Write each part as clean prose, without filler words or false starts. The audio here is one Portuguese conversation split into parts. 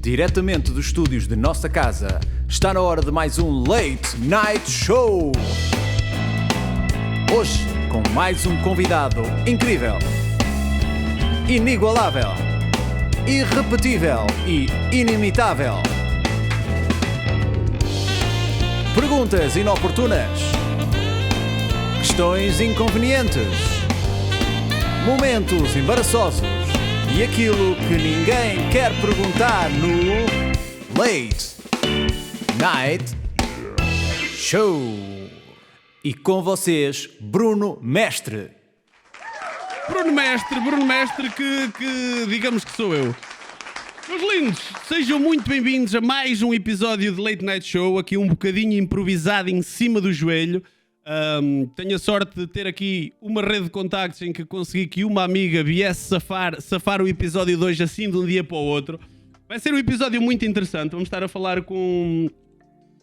diretamente dos estúdios de nossa casa, está na hora de mais um Late Night Show. Hoje, com mais um convidado incrível, inigualável, irrepetível e inimitável. Perguntas inoportunas, questões inconvenientes, momentos embaraçosos e aquilo que ninguém quer perguntar no Late Night Show. E com vocês, Bruno Mestre. Bruno Mestre, que digamos que sou eu. Meus lindos, sejam muito bem-vindos a mais um episódio de Late Night Show, aqui um bocadinho improvisado em cima do joelho. Tenho a sorte de ter aqui uma rede de contactos em que consegui que uma amiga viesse safar o episódio de hoje assim de um dia para o outro. Vai ser um episódio muito interessante. Vamos estar a falar com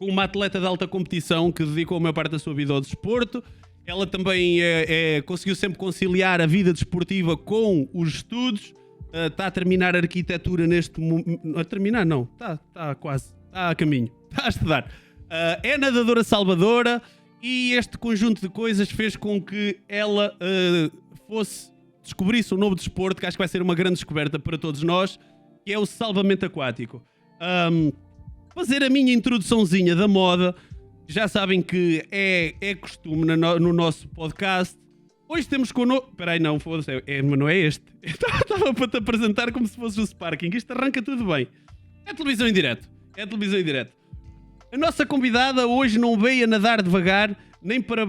uma atleta de alta competição que dedicou a maior parte da sua vida ao desporto. Ela também conseguiu sempre conciliar a vida desportiva com os estudos. Está a terminar a arquitetura neste momento. A terminar não, está quase, está a caminho, está a estudar. É nadadora salvadora. E este conjunto de coisas fez com que ela descobrisse um novo desporto, que acho que vai ser uma grande descoberta para todos nós, que é o salvamento aquático. Fazer a minha introduçãozinha da moda, já sabem que é costume no nosso podcast. Hoje temos connosco... Espera aí, não, foda-se, mas não é este. Estava para te apresentar como se fosse o Sparking. Isto arranca tudo bem. É televisão em direto. A nossa convidada hoje não veio a nadar devagar, nem para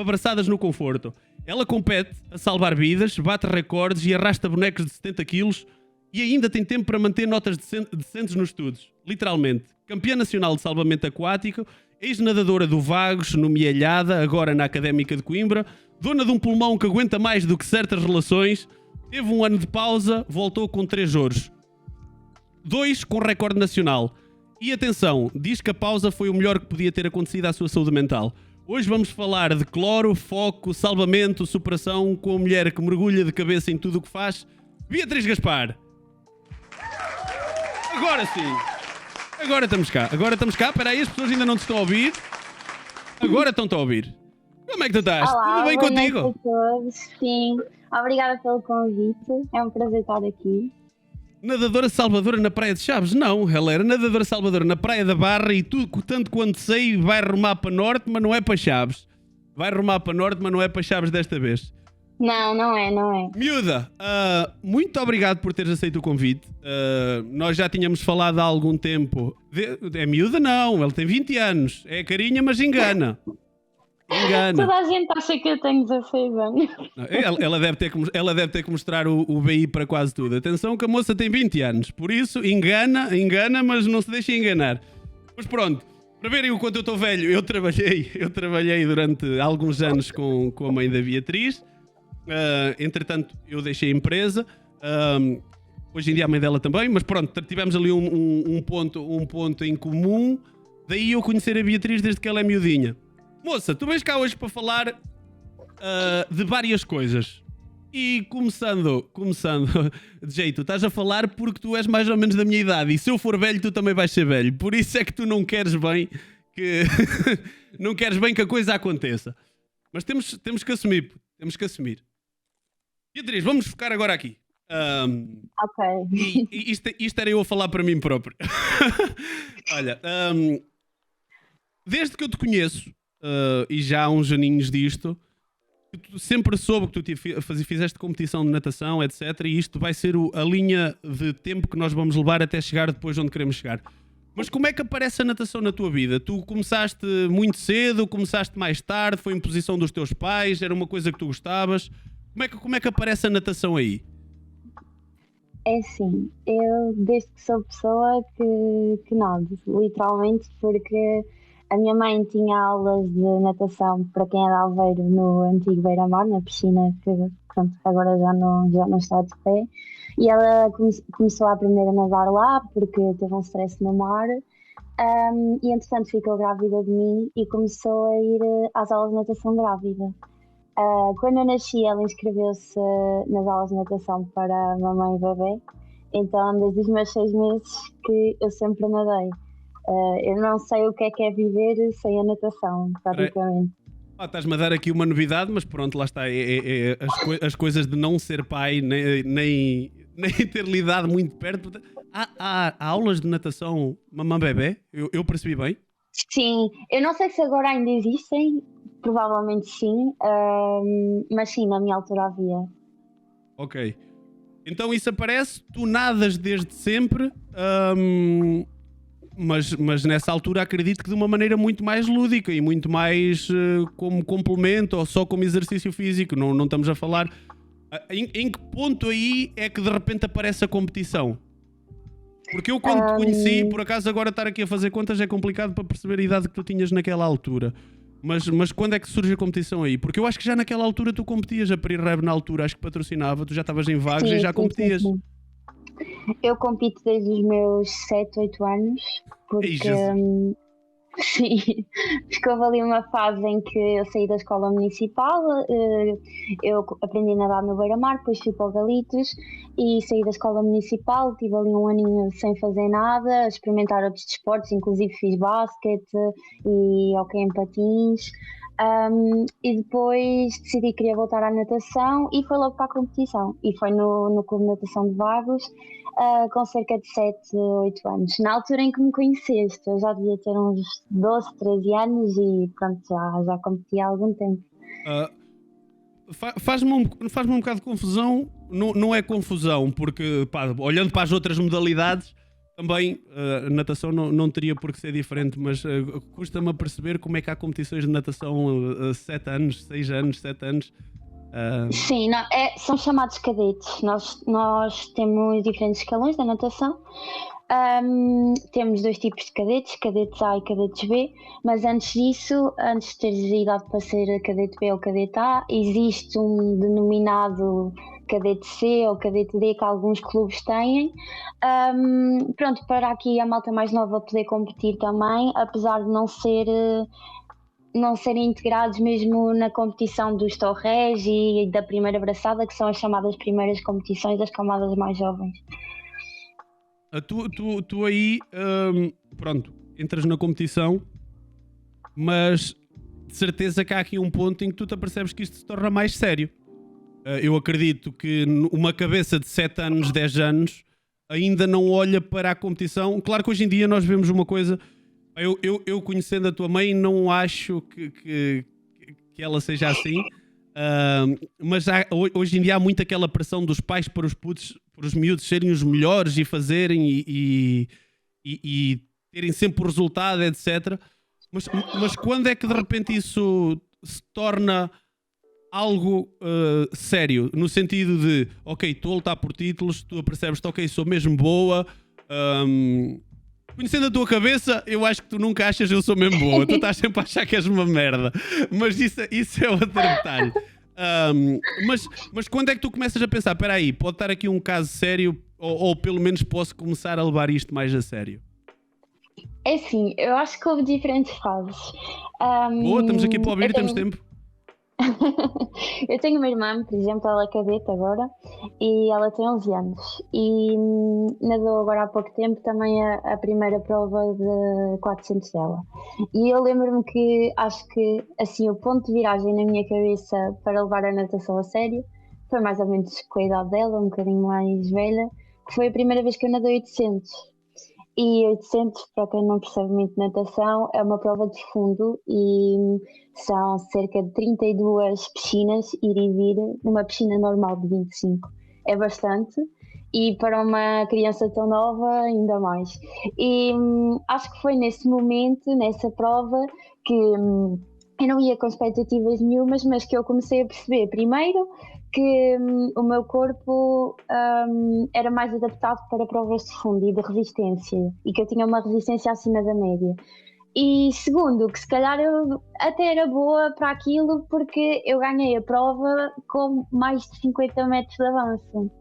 braçadas no conforto. Ela compete a salvar vidas, bate recordes e arrasta bonecos de 70 quilos e ainda tem tempo para manter notas decentes nos estudos. Literalmente. Campeã nacional de salvamento aquático, ex-nadadora do Vagos, no Mielhada, agora na Académica de Coimbra, dona de um pulmão que aguenta mais do que certas relações, teve um ano de pausa, voltou com 3 ouros. 2 com recorde nacional. E atenção, diz que a pausa foi o melhor que podia ter acontecido à sua saúde mental. Hoje vamos falar de cloro, foco, salvamento, superação com a mulher que mergulha de cabeça em tudo o que faz, Beatriz Gaspar. Agora sim. Agora estamos cá. Espera aí, as pessoas ainda não te estão a ouvir. Agora estão-te a ouvir. Como é que tu estás? Olá, Tudo bem boa contigo? noite a todos. Sim, obrigada pelo convite. É um prazer estar aqui. Nadadora salvadora na Praia de Chaves? Não, ela era nadadora salvadora na Praia da Barra e tudo, tanto quanto sei, vai rumar para Norte, mas não é para Chaves. Vai rumar para Norte, mas não é para Chaves desta vez. Não é. Miúda, muito obrigado por teres aceito o convite. Nós já tínhamos falado há algum tempo. É miúda? Não, ele tem 20 anos. É carinha, mas engana. Toda a gente acha que eu tenho 16 anos. Ela deve ter que mostrar o BI para quase tudo. Atenção que a moça tem 20 anos. Por isso, engana, mas não se deixe enganar. Mas pronto, para verem o quanto eu estou velho, eu trabalhei durante alguns anos com a mãe da Beatriz. Entretanto, eu deixei a empresa. Hoje em dia a mãe dela também. Mas pronto, tivemos ali um ponto em comum. Daí eu conhecer a Beatriz desde que ela é miudinha. Moça, tu vens cá hoje para falar de várias coisas. E começando de jeito, estás a falar porque tu és mais ou menos da minha idade. E se eu for velho, tu também vais ser velho. Por isso é que tu não queres bem que não queres bem que a coisa aconteça. Mas temos que assumir. Beatriz, vamos focar agora aqui. Ok. E isto era eu a falar para mim próprio. Olha, desde que eu te conheço, e já há uns aninhos disto, sempre soube que tu fizeste competição de natação, etc. E isto vai ser a linha de tempo que nós vamos levar até chegar depois onde queremos chegar. Mas como é que aparece a natação na tua vida? Tu começaste muito cedo, começaste mais tarde, foi imposição dos teus pais, era uma coisa que tu gostavas? Como é que aparece a natação aí? É assim, eu desde que sou pessoa que nado, literalmente, porque a minha mãe tinha aulas de natação para quem é de Aveiro no antigo Beira-Mar, na piscina que pronto, agora já não está de pé. E ela começou a aprender a nadar lá porque teve um stress no mar. E entretanto ficou grávida de mim e começou a ir às aulas de natação grávida. Quando eu nasci, ela inscreveu-se nas aulas de natação para mamãe e bebê Então, desde os meus 6 meses que eu sempre nadei. Eu não sei o que é viver sem a natação, praticamente. Estás-me a dar aqui uma novidade, mas pronto, lá está. As coisas de não ser pai, nem ter lidado muito perto. Há aulas de natação mamã bebé? Eu percebi bem? Sim, eu não sei se agora ainda existem, provavelmente sim, mas sim, na minha altura havia. Ok. Então isso aparece, tu nadas desde sempre, mas nessa altura acredito que de uma maneira muito mais lúdica e muito mais como complemento ou só como exercício físico. Não estamos a falar... Em que ponto aí é que de repente aparece a competição? Porque eu quando te conheci, por acaso agora estar aqui a fazer contas é complicado para perceber a idade que tu tinhas naquela altura. Mas quando é que surge a competição aí? Porque eu acho que já naquela altura tu competias, a Perirrev na altura acho que patrocinava, tu já estavas em vagos e já competias. Sim. Eu compito desde os meus 7, 8 anos, porque sim, porque houve ali uma fase em que eu saí da escola municipal, eu aprendi a nadar no Beira-Mar, depois fui para o Galitos e saí da escola municipal, tive ali um aninho sem fazer nada, a experimentar outros desportos, inclusive fiz basquete e hóquei em patins. E depois decidi que queria voltar à natação e foi logo para a competição. E foi no Clube de Natação de Vagos, com cerca de 7, 8 anos. Na altura em que me conheceste, eu já devia ter uns 12, 13 anos e pronto, já competi há algum tempo. Faz-me um bocado de confusão, não é confusão, porque olhando para as outras modalidades, também a natação não teria por que ser diferente, mas custa-me a perceber como é que há competições de natação a 7 anos, 6 anos, 7 anos. Sim, são chamados cadetes. Nós temos diferentes escalões da natação. Temos 2 tipos de cadetes, cadetes A e cadetes B, mas antes disso, antes de teres idade para ser cadete B ou cadete A, existe um denominado cadete C ou cadete D que alguns clubes têm. Pronto, para aqui a malta mais nova poder competir também, apesar de não serem integrados mesmo na competição dos torrés e da primeira braçada, que são as chamadas primeiras competições das camadas mais jovens. Tu aí, pronto, entras na competição, mas de certeza que há aqui um ponto em que tu te apercebes que isto se torna mais sério. Eu acredito que uma cabeça de 7 anos, 10 anos, ainda não olha para a competição. Claro que hoje em dia nós vemos uma coisa... Eu conhecendo a tua mãe, não acho que ela seja assim, mas hoje em dia há muito aquela pressão dos pais para os miúdos serem os melhores e fazerem e terem sempre o resultado, etc. Mas quando é que de repente isso se torna algo sério? No sentido de, ok, estou a lutar por títulos, tu percebes-te, ok, sou mesmo boa... Conhecendo a tua cabeça, eu acho que tu nunca achas eu sou mesmo boa. Tu estás sempre a achar que és uma merda. Mas isso é outro detalhe. Mas quando é que tu começas a pensar, espera aí, pode estar aqui um caso sério ou pelo menos posso começar a levar isto mais a sério? É assim, eu acho que houve diferentes fases. Boa, estamos aqui para ouvir, temos tempo. Eu tenho uma irmã, por exemplo, ela é cadete agora e ela tem 11 anos e nadou agora há pouco tempo também a primeira prova de 400 dela. E eu lembro-me que acho que assim o ponto de viragem na minha cabeça para levar a natação a sério foi mais ou menos com a idade dela, um bocadinho mais velha, que foi a primeira vez que eu nadei 800. E 800, para quem não percebe muito natação, é uma prova de fundo e são cerca de 32 piscinas ir e vir numa piscina normal de 25. É bastante e para uma criança tão nova ainda mais. E acho que foi nesse momento, nessa prova, que eu não ia com expectativas nenhumas, mas que eu comecei a perceber primeiro que o meu corpo era mais adaptado para provas de fundo e de resistência e que eu tinha uma resistência acima da média. E segundo, que se calhar eu até era boa para aquilo porque eu ganhei a prova com mais de 50 metros de avanço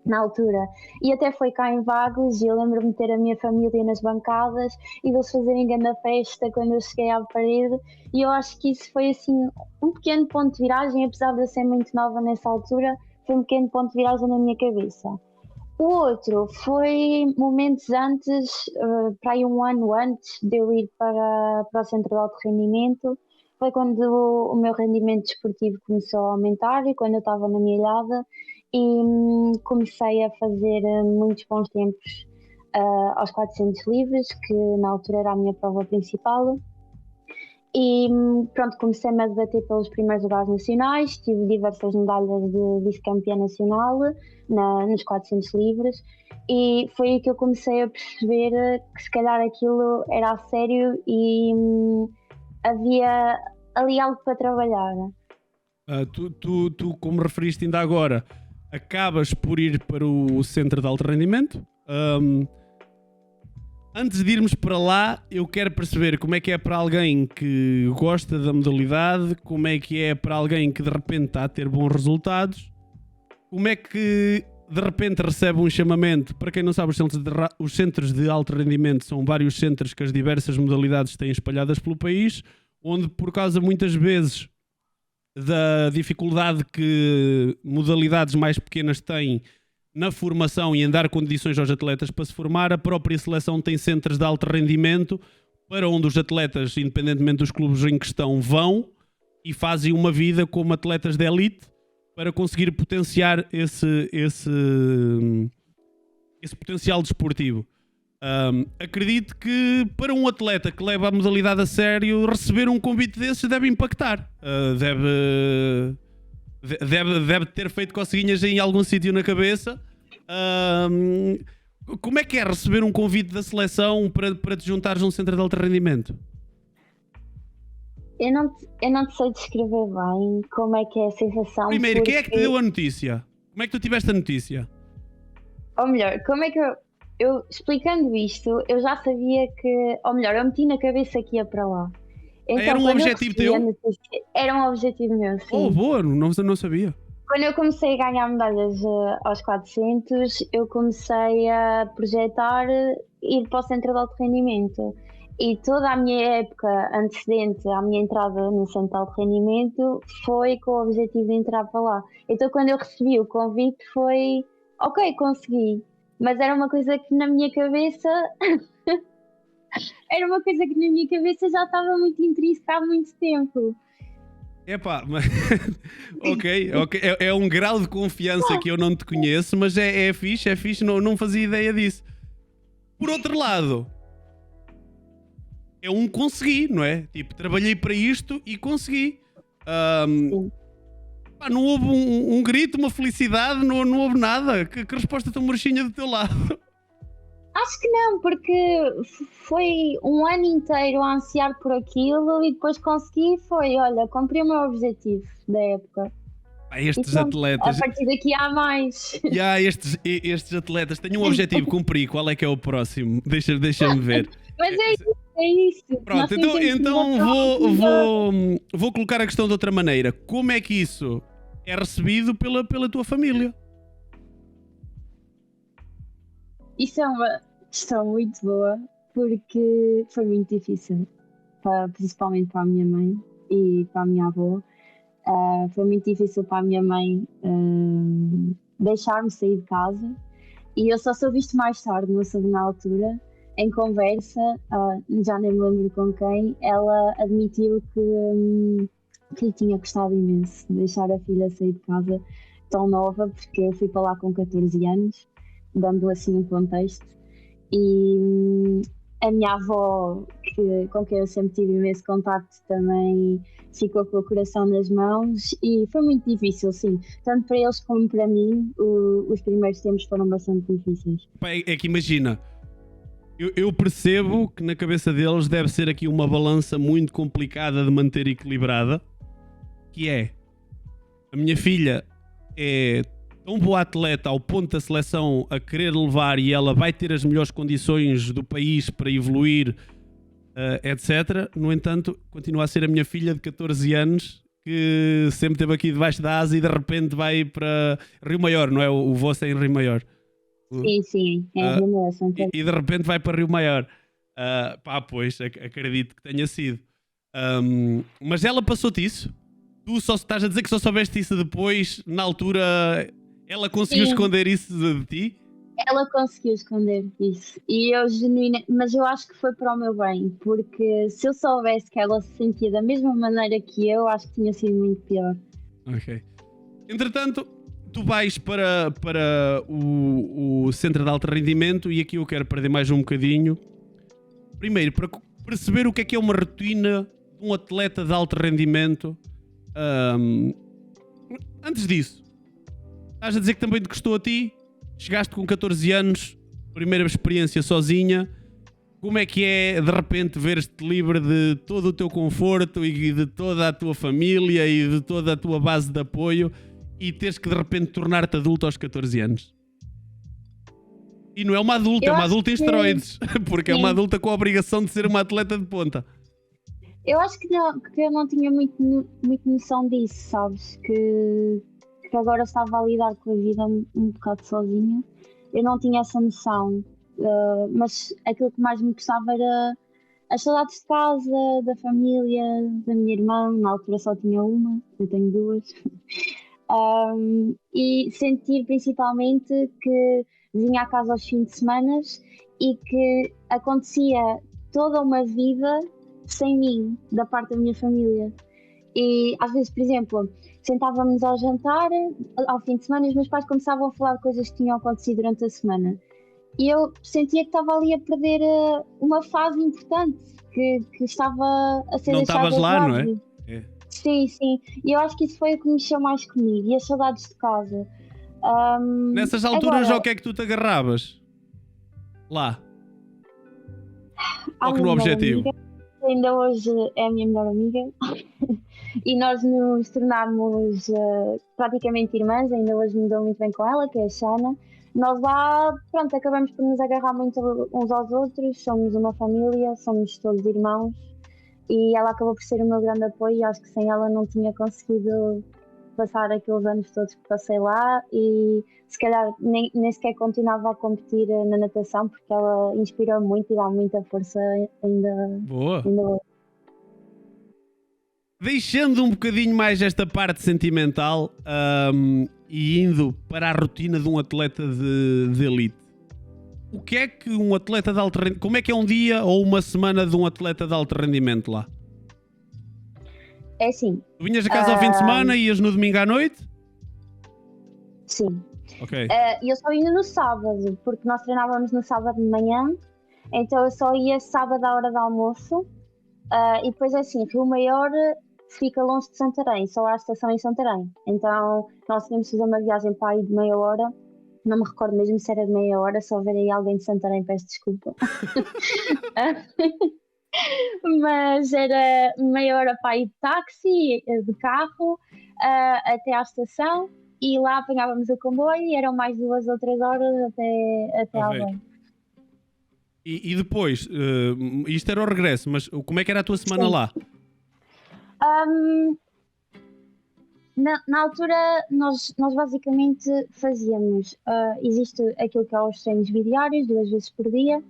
na altura. E até foi cá em Vagos e eu lembro-me de ter a minha família nas bancadas e deles fazerem grande festa quando eu cheguei à parede e eu acho que isso foi assim um pequeno ponto de viragem, apesar de eu ser muito nova nessa altura, foi um pequeno ponto de viragem na minha cabeça. O outro foi momentos antes, para aí um ano antes de eu ir para o centro de alto rendimento. Foi quando o meu rendimento desportivo começou a aumentar e quando eu estava na minha ilhada e comecei a fazer muitos bons tempos aos 400 livres, que na altura era a minha prova principal. E pronto, comecei-me a debater pelos primeiros lugares nacionais, tive diversas medalhas de vice-campeã nacional nos 400 livres e foi aí que eu comecei a perceber que se calhar aquilo era a sério e havia ali algo para trabalhar. Tu, como referiste ainda agora, acabas por ir para o centro de alto rendimento. Antes de irmos para lá, eu quero perceber como é que é para alguém que gosta da modalidade, como é que é para alguém que de repente está a ter bons resultados, como é que de repente recebe um chamamento. Para quem não sabe, os centros de alto rendimento são vários centros que as diversas modalidades têm espalhadas pelo país, onde por causa muitas vezes da dificuldade que modalidades mais pequenas têm na formação e em dar condições aos atletas para se formar, a própria seleção tem centros de alto rendimento para onde os atletas, independentemente dos clubes em questão, vão e fazem uma vida como atletas de elite para conseguir potenciar esse potencial desportivo. Acredito que para um atleta que leva a modalidade a sério, receber um convite desses deve impactar. Deve ter feito coceguinhas em algum sítio na cabeça. Como é que é receber um convite da seleção para te juntares a um centro de alto rendimento? Eu não te sei descrever bem como é que é a sensação. Primeiro, quem é que te deu a notícia? Como é que tu tiveste a notícia? Ou melhor, como é que eu explicando isto, eu já sabia que, ou melhor, eu meti na cabeça que ia para lá. Então, era um objetivo teu? Era um objetivo meu, sim. Oh, boa, não sabia. Quando eu comecei a ganhar medalhas aos 400, eu comecei a projetar ir para o centro de alto rendimento. E toda a minha época antecedente à minha entrada no centro de alto rendimento foi com o objetivo de entrar para lá. Então quando eu recebi o convite foi, ok, consegui. Mas era uma coisa que na minha cabeça... Era uma coisa que na minha cabeça já estava muito intrínseca há muito tempo. Epá, mas... ok. É um grau de confiança que eu não te conheço, mas é fixe, não fazia ideia disso. Por outro lado, é um consegui, não é? Tipo, trabalhei para isto e consegui. Não houve um grito, uma felicidade, não houve nada. Que resposta tão murchinha do teu lado? Acho que não, porque foi um ano inteiro a ansiar por aquilo e depois consegui, olha, cumpri o meu objetivo da época. Estes atletas... A partir daqui há mais. Estes atletas têm um objetivo, cumpri. Qual é que é o próximo? Deixa-me ver. Mas é isso. Pronto, então vou colocar a questão de outra maneira. Como é que isso é recebido pela tua família? Isso é uma questão muito boa, porque foi muito difícil, principalmente para a minha mãe e para a minha avó. Foi muito difícil para a minha mãe deixar-me sair de casa, e eu só soube isto mais tarde, não soube na altura. Em conversa, já nem me lembro com quem, ela admitiu que lhe tinha gostado imenso de deixar a filha sair de casa tão nova, porque eu fui para lá com 14 anos. Dando assim um contexto, e a minha avó, com quem eu sempre tive imenso contacto, também ficou com o coração nas mãos e foi muito difícil, sim, tanto para eles como para mim. Os primeiros tempos foram bastante difíceis. É que imagina, eu percebo que na cabeça deles deve ser aqui uma balança muito complicada de manter equilibrada, que é, a minha filha é tão boa atleta ao ponto da seleção a querer levar e ela vai ter as melhores condições do país para evoluir, etc. No entanto, continua a ser a minha filha de 14 anos que sempre esteve aqui debaixo da asa e de repente vai para Rio Maior, não é? O vosso é em Rio Maior. Sim, é Rio Maior. E de repente vai para Rio Maior. Pois, acredito que tenha sido. Mas ela passou-te isso? Tu só estás a dizer que só soubeste isso depois, na altura... Ela conseguiu esconder isso de ti? ela conseguiu esconder isso. E eu mas eu acho que foi para o meu bem, porque se eu soubesse que ela se sentia da mesma maneira que eu, acho que tinha sido muito pior. Ok. Entretanto, tu vais para o centro de alto rendimento e aqui eu quero perder mais um bocadinho. Primeiro, para perceber o que é uma rotina de um atleta de alto rendimento. Antes disso, estás a dizer que também te custou a ti? Chegaste com 14 anos, primeira experiência sozinha. Como é que é, de repente, ver-te livre de todo o teu conforto e de toda a tua família e de toda a tua base de apoio e teres que, de repente, tornar-te adulto aos 14 anos? E não é uma adulta, é uma adulta em esteroides, porque sim, é uma adulta com a obrigação de ser uma atleta de ponta. Eu acho que eu não tinha muito noção disso, sabes? Que agora estava a lidar com a vida um bocado sozinha. Eu não tinha essa noção, mas aquilo que mais me gostava era as saudades de casa, da família, da minha irmã. Na altura só tinha uma, eu tenho duas. E sentir principalmente que vinha a casa aos fins de semana e que acontecia toda uma vida sem mim, da parte da minha família. E às vezes, por exemplo, sentávamos ao jantar, ao fim de semana, e os meus pais começavam a falar de coisas que tinham acontecido durante a semana. E eu sentia que estava ali a perder uma fase importante, que estava a ser deixada de lado. Não estavas lá, não é? Sim, sim. E eu acho que isso foi o que mexeu mais comigo. E as saudades de casa. Nessas alturas, ao que é que tu te agarravas? Lá. Ou que no objetivo? Amiga, ainda hoje é a minha melhor amiga. E nós nos tornámos praticamente irmãs. Ainda hoje me dou muito bem com ela, que é a Xana. Nós lá, pronto, acabamos por nos agarrar muito uns aos outros. Somos uma família, somos todos irmãos. E ela acabou por ser o meu grande apoio e acho que sem ela não tinha conseguido passar aqueles anos todos que passei lá e se calhar nem sequer continuava a competir na natação porque ela inspirou muito e dá muita força ainda. Boa! Deixando um bocadinho mais esta parte sentimental e indo para a rotina de um atleta de elite. O que é que um atleta de alto rendimento... Como é que é um dia ou uma semana de um atleta de alto rendimento lá? É assim... Tu vinhas a casa ao fim de semana e ias no domingo à noite? Sim. Ok. E eu só ia no sábado, porque nós treinávamos no sábado de manhã, então eu só ia sábado à hora do almoço. E depois é assim, Rio Maior fica longe de Santarém, só há a estação em Santarém. Então nós tínhamos de fazer uma viagem para aí de meia hora. Não me recordo mesmo se era de meia hora, se houver aí alguém de Santarém, peço desculpa. Mas era meia hora para ir de táxi, de carro, até à estação e lá apanhávamos o comboio e eram mais 2 ou 3 horas até Além. E depois, isto era o regresso, mas como é que era a tua semana lá? Na altura, nós basicamente fazíamos, existe aquilo que é os treinos bidiários, 2 vezes por dia,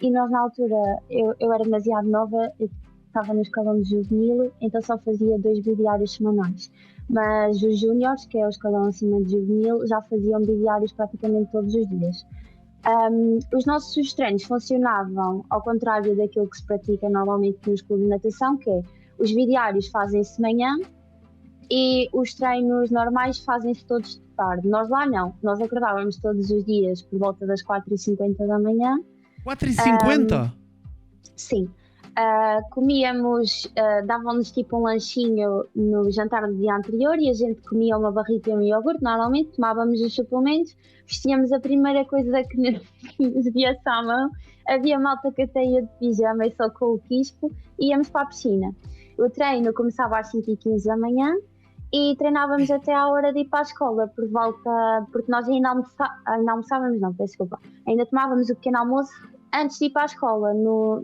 e nós na altura, eu era demasiado nova, eu estava no escalão de juvenil, então só fazia 2 bidiários semanais, mas os júniores, que é o escalão acima de juvenil, já faziam bidiários praticamente todos os dias. Os nossos treinos funcionavam ao contrário daquilo que se pratica normalmente nos clubes de natação, que é, os bidiários fazem-se de manhã, e os treinos normais fazem-se todos de tarde. Nós lá não. Nós acordávamos todos os dias por volta das 4h50 da manhã. 4h50? Sim. Comíamos, davam-nos tipo um lanchinho no jantar do dia anterior e a gente comia uma barrita e um iogurte. Normalmente tomávamos os suplementos, vestíamos a primeira coisa que nos viesse à mão. Havia malta que até ia de pijama e só com o quispo e íamos para a piscina. O treino começava às 5h15 da manhã e treinávamos até à hora de ir para a escola, por volta, porque nós ainda almoçávamos, não, peço desculpa, ainda tomávamos o pequeno almoço antes de ir para a escola,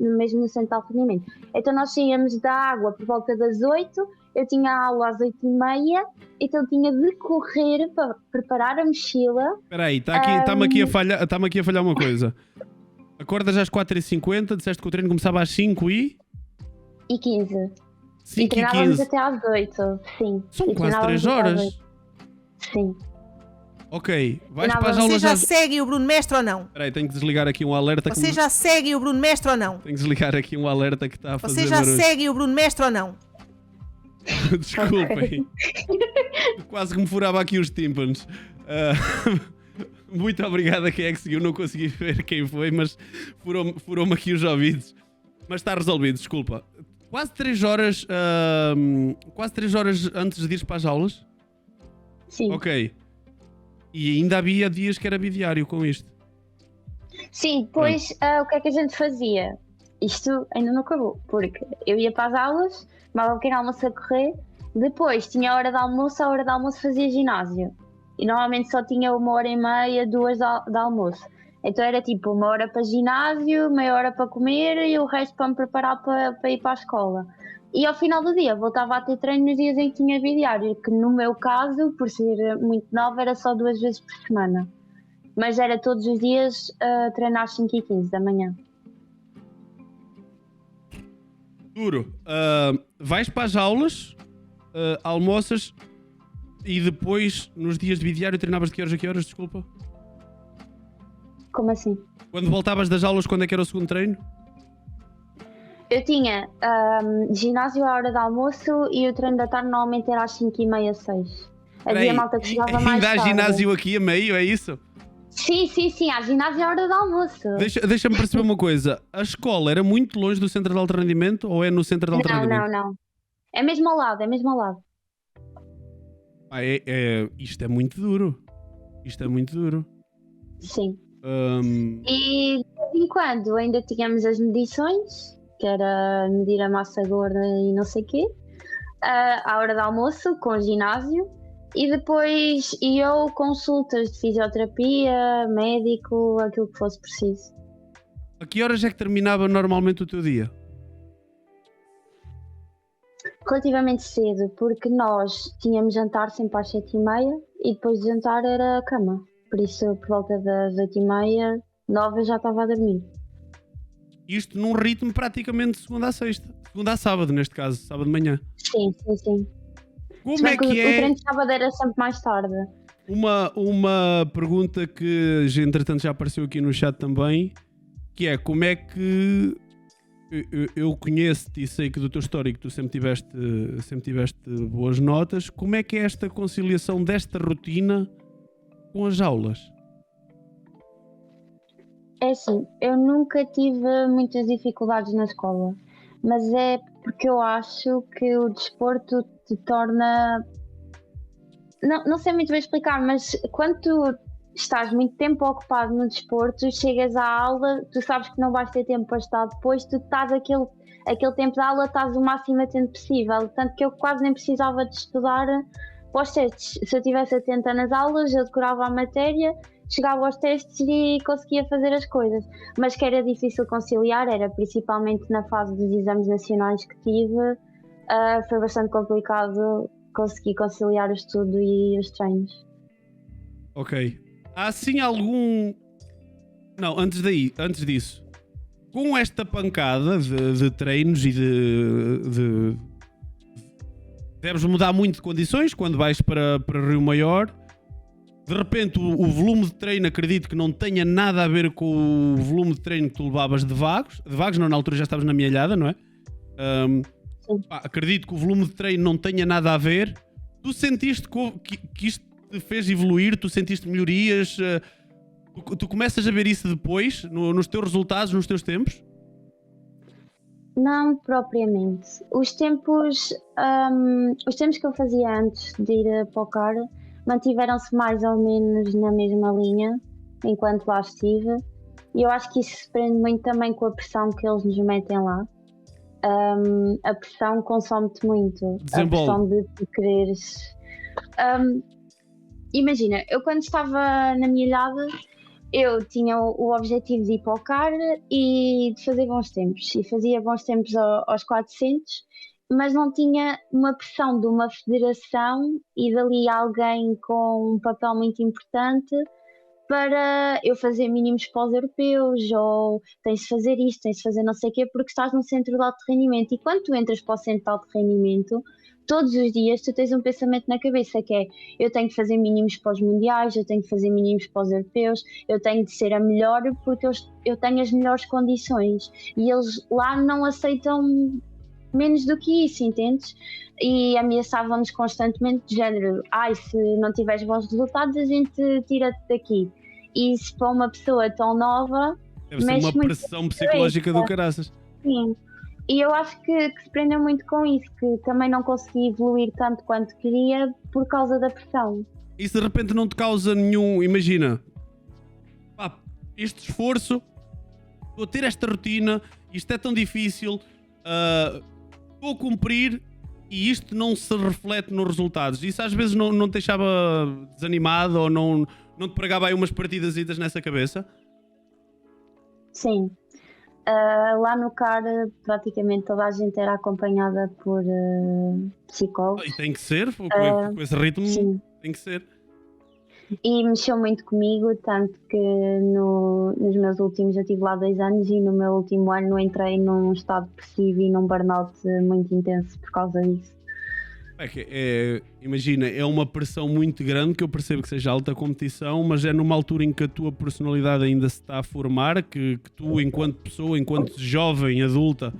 mesmo no centro de alto rendimento. Então nós saíamos da água por volta das 8, eu tinha aula às 8h30, então tinha de correr para preparar a mochila. Espera aí, está-me aqui a falhar uma coisa. Acordas às 4h50, disseste que o treino começava às 5h15. 5 e treinávamos até às 8, sim. São quase 3 horas. Sim. Ok, vais para as Você aulas... Você já segue o Bruno Mestre ou não? Espera aí, tenho que desligar aqui um alerta. Você já segue o Bruno Mestre ou não? Tenho que desligar aqui um alerta que está a fazer Você já barulho. segue o Bruno Mestre ou não? Desculpem. Quase que me furava aqui os tímpanos. Muito obrigado a quem é que seguiu. Não consegui ver quem foi, mas furou-me aqui os ouvidos. Mas está resolvido, desculpa. Quase 3 horas antes de ir para as aulas? Sim. Ok. E ainda havia dias que era bidiário com isto. Sim, depois o que é que a gente fazia? Isto ainda não acabou, porque eu ia para as aulas, tomava um pequeno almoço a correr, depois tinha a hora de almoço, a hora de almoço fazia ginásio. E normalmente só tinha 1h30, 2 de almoço. Então era tipo 1 hora para ginásio, meia hora para comer e o resto para me preparar para ir para a escola. E ao final do dia voltava a ter treino nos dias em que tinha bidiário, que no meu caso, por ser muito nova, era só 2 vezes por semana. Mas era todos os dias treinar às 5h15 da manhã. Duro. Vais para as aulas, almoças e depois, nos dias de bidiário, treinavas de que horas a que horas? Desculpa. Como assim? Quando voltavas das aulas, quando é que era o segundo treino? Eu tinha ginásio à hora de almoço e o treino da tarde normalmente era às 5h30, 6. Havia malta que chegava mais ainda há tarde. ginásio aqui a meio, é isso? Sim, há ginásio à hora de almoço. Deixa-me perceber uma coisa. A escola era muito longe do centro de alto rendimento ou é no centro de alto rendimento? Não. É mesmo ao lado, Isto é muito duro. Sim. E de vez em quando ainda tínhamos as medições, que era medir a massa gorda e não sei o quê, à hora de almoço, com ginásio. E depois eu consultas de fisioterapia, médico, aquilo que fosse preciso. A que horas é que terminava normalmente o teu dia? Relativamente cedo, porque nós tínhamos jantar sempre às 7h30 e depois de jantar era a cama. Por isso, por volta das 8h30, 9 eu já estava a dormir. Isto num ritmo praticamente de segunda a sexta. Segunda a sábado, neste caso, sábado de manhã. Sim. Como é que O é? treino de sábado era sempre mais tarde. Uma pergunta que entretanto já apareceu aqui no chat também, que é como é que eu conheço-te e sei que do teu histórico tu sempre tiveste boas notas. Como é que é esta conciliação desta rotina com as aulas? É assim, eu nunca tive muitas dificuldades na escola, mas é porque eu acho que o desporto te torna... Não sei muito bem explicar, mas quando tu estás muito tempo ocupado no desporto, chegas à aula, tu sabes que não vais ter tempo para estar depois, tu estás aquele tempo de aula, estás o máximo atento possível. Tanto que eu quase nem precisava de estudar para os testes. Se eu estivesse atenta nas aulas, eu decorava a matéria, chegava aos testes e conseguia fazer as coisas. Mas que era difícil conciliar, era principalmente na fase dos exames nacionais que tive, foi bastante complicado conseguir conciliar o estudo e os treinos. Ok. Há assim algum... Não, antes disso. Com esta pancada de treinos e de... Deves mudar muito de condições quando vais para Rio Maior. De repente o volume de treino acredito que não tenha nada a ver com o volume de treino que tu levavas de Vagos. De Vagos não, na altura já estavas na Mielhada, não é? Acredito que o volume de treino não tenha nada a ver. Tu sentiste que isto te fez evoluir? Tu sentiste melhorias? Tu começas a ver isso depois, nos teus resultados, nos teus tempos? Não propriamente. Os tempos que eu fazia antes de ir para o CAR mantiveram-se mais ou menos na mesma linha enquanto lá estive. E eu acho que isso se prende muito também com a pressão que eles nos metem lá. A pressão consome-te muito. Desenvolve. A pressão de tu quereres. Imagina, eu quando estava na minha ilhada, eu tinha o objetivo de ir para o CAR e de fazer bons tempos. E fazia bons tempos aos 400, mas não tinha uma pressão de uma federação e dali alguém com um papel muito importante para eu fazer mínimos pós-europeus, ou tens de fazer isto, tens de fazer não sei o quê, porque estás num centro de alto rendimento. E quando tu entras para o centro de alto rendimento, todos os dias tu tens um pensamento na cabeça que é: eu tenho que fazer mínimos pós-mundiais, eu tenho que fazer mínimos pós-europeus, eu tenho de ser a melhor porque eu tenho as melhores condições. E eles lá não aceitam menos do que isso, entendes? E ameaçavam-nos constantemente de género: ai, se não tiveres bons resultados a gente tira-te daqui. E isso para uma pessoa tão nova Deve ser mexe uma muito pressão com a psicológica do cabeça. caraças. Sim. E eu acho que se prendeu muito com isso, que também não consegui evoluir tanto quanto queria por causa da pressão. Isso de repente não te causa nenhum... Imagina, pá, este esforço, estou a ter esta rotina, isto é tão difícil, estou a cumprir e isto não se reflete nos resultados. Isso às vezes não te deixava desanimado ou não te pregava aí umas partidasitas nessa cabeça? Sim. Lá no CAR praticamente toda a gente era acompanhada por psicólogos. E tem que ser, com esse ritmo Sim. tem que ser. E mexeu muito comigo, tanto que nos meus últimos, eu estive lá 2 anos e no meu último ano entrei num estado depressivo e num burnout muito intenso por causa disso. Imagina, é uma pressão muito grande, que eu percebo que seja alta competição, mas é numa altura em que a tua personalidade ainda se está a formar, que tu, enquanto pessoa, enquanto jovem, adulta,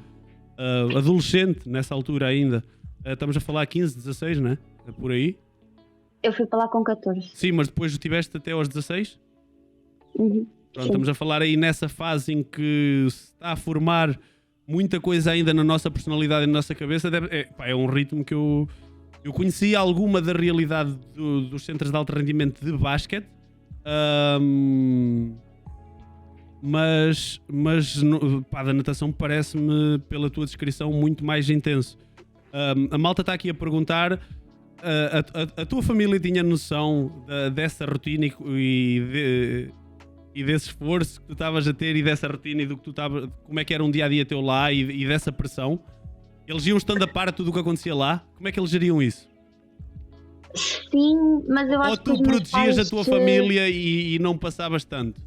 adolescente nessa altura ainda, estamos a falar 15, 16, não é? É por aí? Eu fui para lá com 14. Sim, mas depois tiveste até aos 16? Uhum. Pronto, estamos a falar aí nessa fase em que se está a formar muita coisa ainda na nossa personalidade e na nossa cabeça. É um ritmo que eu conheci alguma da realidade dos centros de alto rendimento de basquete, mas da natação parece-me, pela tua descrição, muito mais intenso. A malta está aqui a perguntar: a tua família tinha noção dessa rotina e desse esforço que tu estavas a ter, e dessa rotina, e do que tu estavas, como é que era um dia-a-dia teu lá, e dessa pressão? Eles iam estando a par de tudo o que acontecia lá? Como é que eles geriam isso? Sim, mas eu acho que Ou os tu meus protegias pais, a tua família e não passavas tanto?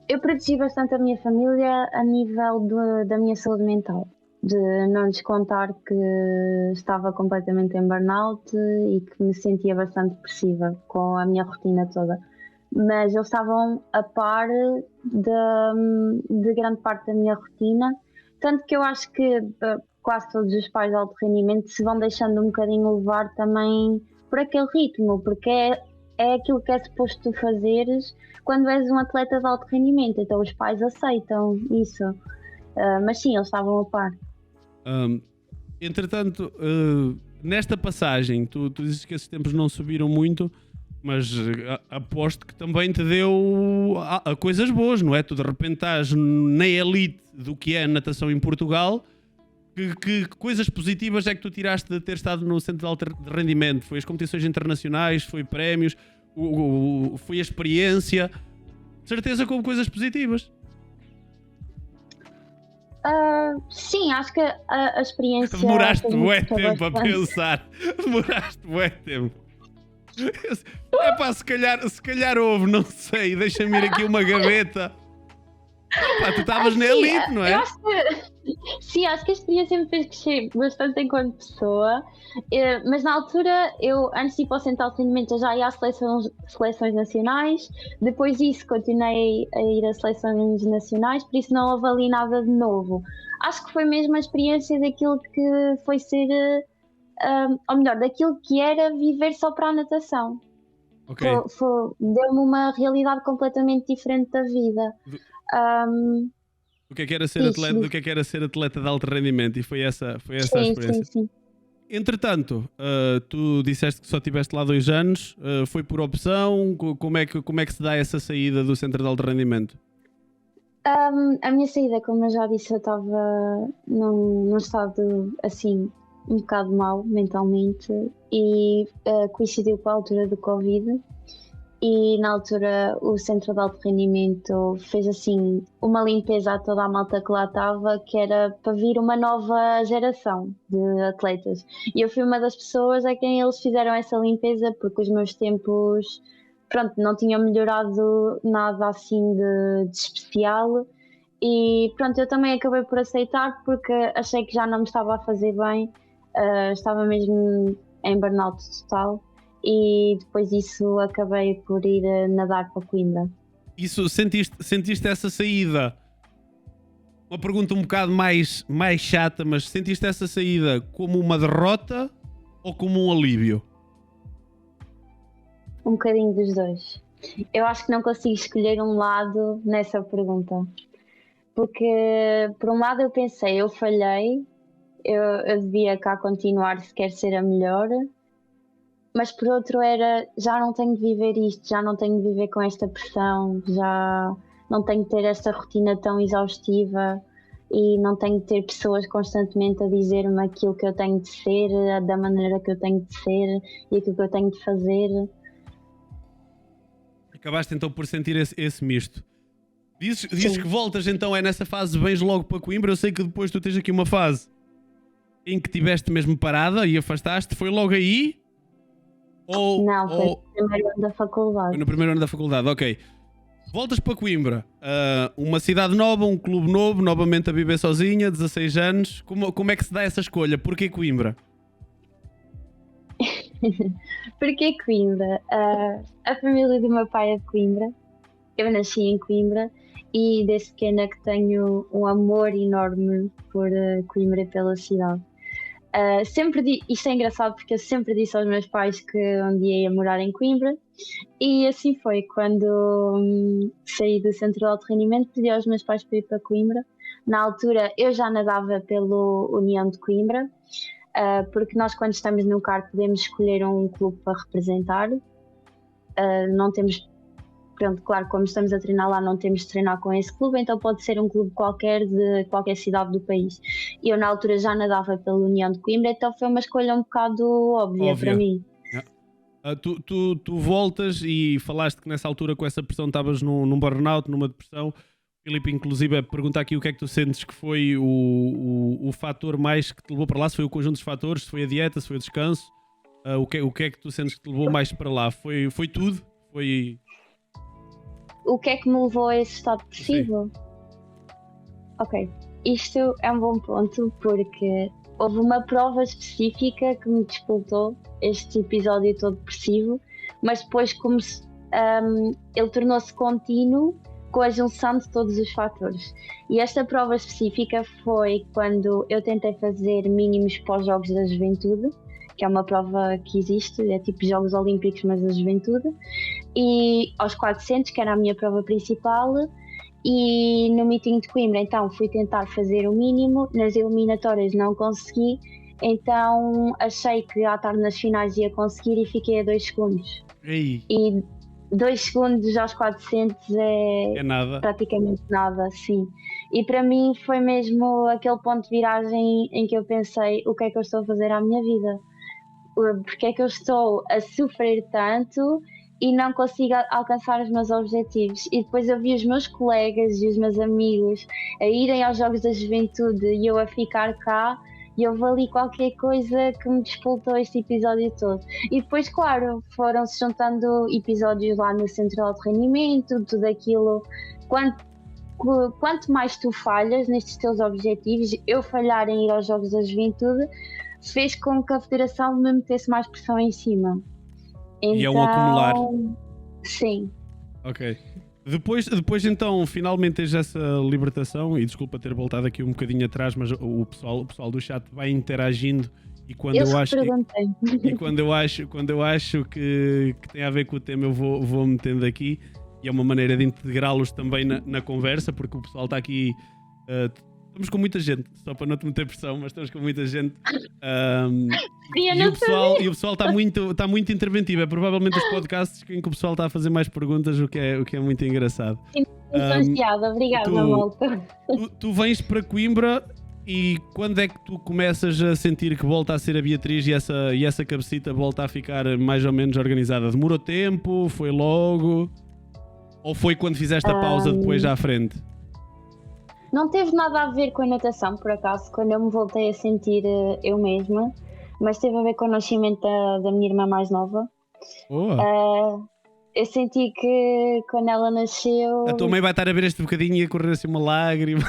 Eu protegi bastante a minha família a nível da minha saúde mental, de não lhes contar que estava completamente em burnout e que me sentia bastante depressiva com a minha rotina toda. Mas eles estavam a par de grande parte da minha rotina, tanto que eu acho que quase todos os pais de alto rendimento se vão deixando um bocadinho levar também por aquele ritmo, porque é aquilo que é suposto tu fazeres quando és um atleta de alto rendimento, então os pais aceitam isso. Mas sim, eles estavam a par. Entretanto, nesta passagem, tu dizes que esses tempos não subiram muito, mas aposto que também te deu a coisas boas, não é? Tu de repente estás na elite do que é a natação em Portugal. Que coisas positivas é que tu tiraste de ter estado no centro de alto rendimento? Foi as competições internacionais, foi prémios, foi a experiência? De certeza que houve coisas positivas. Sim, acho que a experiência... Demoraste bué fez-me tempo a bastante. pensar. Demoraste bué tempo. Epá, se calhar houve, não sei. Deixa-me ir aqui uma gaveta. Epá, tu estavas na elite, não é? Eu acho sim, acho que a experiência me fez crescer bastante enquanto pessoa, mas na altura, eu antes de ir para o centro de alto rendimento, eu já ia às seleções nacionais, depois disso continuei a ir às seleções nacionais, por isso não houve ali nada de novo. Acho que foi mesmo a experiência daquilo que foi ser, ou melhor, daquilo que era viver só para a natação. Ok. Deu-me uma realidade completamente diferente da vida. O que é que era ser Isso. atleta, do que é que era ser atleta de alto rendimento, e foi essa a Sim, experiência. sim. Entretanto, tu disseste que só estiveste lá 2 anos, foi por opção? Como é que se dá essa saída do centro de alto rendimento? A minha saída, como eu já disse, eu estava num estado assim um bocado mau mentalmente e coincidiu com a altura do Covid. E na altura o centro de alto rendimento fez assim uma limpeza a toda a malta que lá estava, que era para vir uma nova geração de atletas. E eu fui uma das pessoas a quem eles fizeram essa limpeza, porque os meus tempos pronto, não tinham melhorado nada assim de especial. E pronto, eu também acabei por aceitar porque achei que já não me estava a fazer bem, estava mesmo em burnout total e depois disso acabei por ir nadar para Coimbra. Isso, sentiste essa saída? Uma pergunta um bocado mais chata, mas sentiste essa saída como uma derrota ou como um alívio? Um bocadinho dos dois. Eu acho que não consigo escolher um lado nessa pergunta. Porque, por um lado, eu pensei, eu falhei, eu devia cá continuar se quer ser a melhor, mas por outro era, já não tenho de viver isto, já não tenho de viver com esta pressão, já não tenho de ter esta rotina tão exaustiva e não tenho de ter pessoas constantemente a dizer-me aquilo que eu tenho de ser, da maneira que eu tenho de ser e aquilo que eu tenho de fazer. Acabaste então por sentir esse misto. Dizes que voltas então nessa fase, vens logo para Coimbra. Eu sei que depois tu tens aqui uma fase em que estiveste mesmo parada e afastaste. Foi logo aí? Não, foi no primeiro ano da faculdade. Foi no primeiro ano da faculdade, ok. Voltas para Coimbra, uma cidade nova, um clube novo, novamente a viver sozinha, 16 anos. Como é que se dá essa escolha? Porquê Coimbra? Porquê Coimbra? A família do meu pai é de Coimbra. Eu nasci em Coimbra e desde pequena que tenho um amor enorme por Coimbra e pela cidade. Isto é engraçado porque eu sempre disse aos meus pais que um dia ia morar em Coimbra e assim foi. Quando saí do centro de alto rendimento, pedi aos meus pais para ir para Coimbra. Na altura eu já nadava pelo União de Coimbra, porque nós quando estamos no CAR podemos escolher um clube para representar. Não temos... Pronto, claro, como estamos a treinar lá, não temos de treinar com esse clube, então pode ser um clube qualquer de qualquer cidade do país. E eu na altura já nadava pela União de Coimbra, então foi uma escolha um bocado óbvia para mim. Tu voltas e falaste que nessa altura com essa pressão estavas num burnout, numa depressão. Filipe, inclusive, pergunta aqui o que é que tu sentes que foi o fator mais que te levou para lá, se foi o conjunto dos fatores, se foi a dieta, se foi o descanso, o que é que tu sentes que te levou mais para lá? Foi tudo? Foi... O que é que me levou a esse estado depressivo? Ok, isto é um bom ponto porque houve uma prova específica que me disputou este episódio todo depressivo, mas depois ele tornou-se contínuo com a junção de todos os fatores. E esta prova específica foi quando eu tentei fazer mínimos para os Jogos da Juventude, que é uma prova que existe, é tipo Jogos Olímpicos, mas da Juventude, e aos 400, que era a minha prova principal, e no meeting de Coimbra, então fui tentar fazer o mínimo, nas eliminatórias não consegui, então achei que à tarde nas finais ia conseguir e fiquei a 2 segundos. Ei. E 2 segundos aos 400 é nada. Praticamente nada, sim. E para mim foi mesmo aquele ponto de viragem em que eu pensei, o que é que eu estou a fazer à minha vida? Porque é que eu estou a sofrer tanto e não consigo alcançar os meus objetivos? E depois eu vi os meus colegas e os meus amigos a irem aos Jogos da Juventude e eu a ficar cá, e houve ali qualquer coisa que me despoltou este episódio todo. E depois, claro, foram-se juntando episódios lá no Centro de Alto Rendimento, tudo aquilo. Quanto mais tu falhas nestes teus objetivos, eu falhar em ir aos Jogos da Juventude fez com que a Federação me metesse mais pressão em cima. Então, e é um acumular. Sim. Ok. Depois então, finalmente tens essa libertação, e desculpa ter voltado aqui um bocadinho atrás, mas o pessoal do chat vai interagindo, e quando eu acho que tem a ver com o tema, eu vou metendo aqui, e é uma maneira de integrá-los também na conversa, porque o pessoal está aqui... Estamos com muita gente, só para não te meter pressão, mas estamos com muita gente. E o pessoal está muito interventivo. É provavelmente os podcasts em que o pessoal está a fazer mais perguntas, o que é muito engraçado. Obrigada, volta. Tu vens para Coimbra, e quando é que tu começas a sentir que volta a ser a Beatriz e essa cabecita volta a ficar mais ou menos organizada? Demorou tempo? Foi logo? Ou foi quando fizeste a pausa depois à frente? Não teve nada a ver com a natação, por acaso, quando eu me voltei a sentir eu mesma, mas teve a ver com o nascimento da minha irmã mais nova. eu senti que quando ela nasceu. A tua mãe vai estar a ver este bocadinho e a correr assim uma lágrima.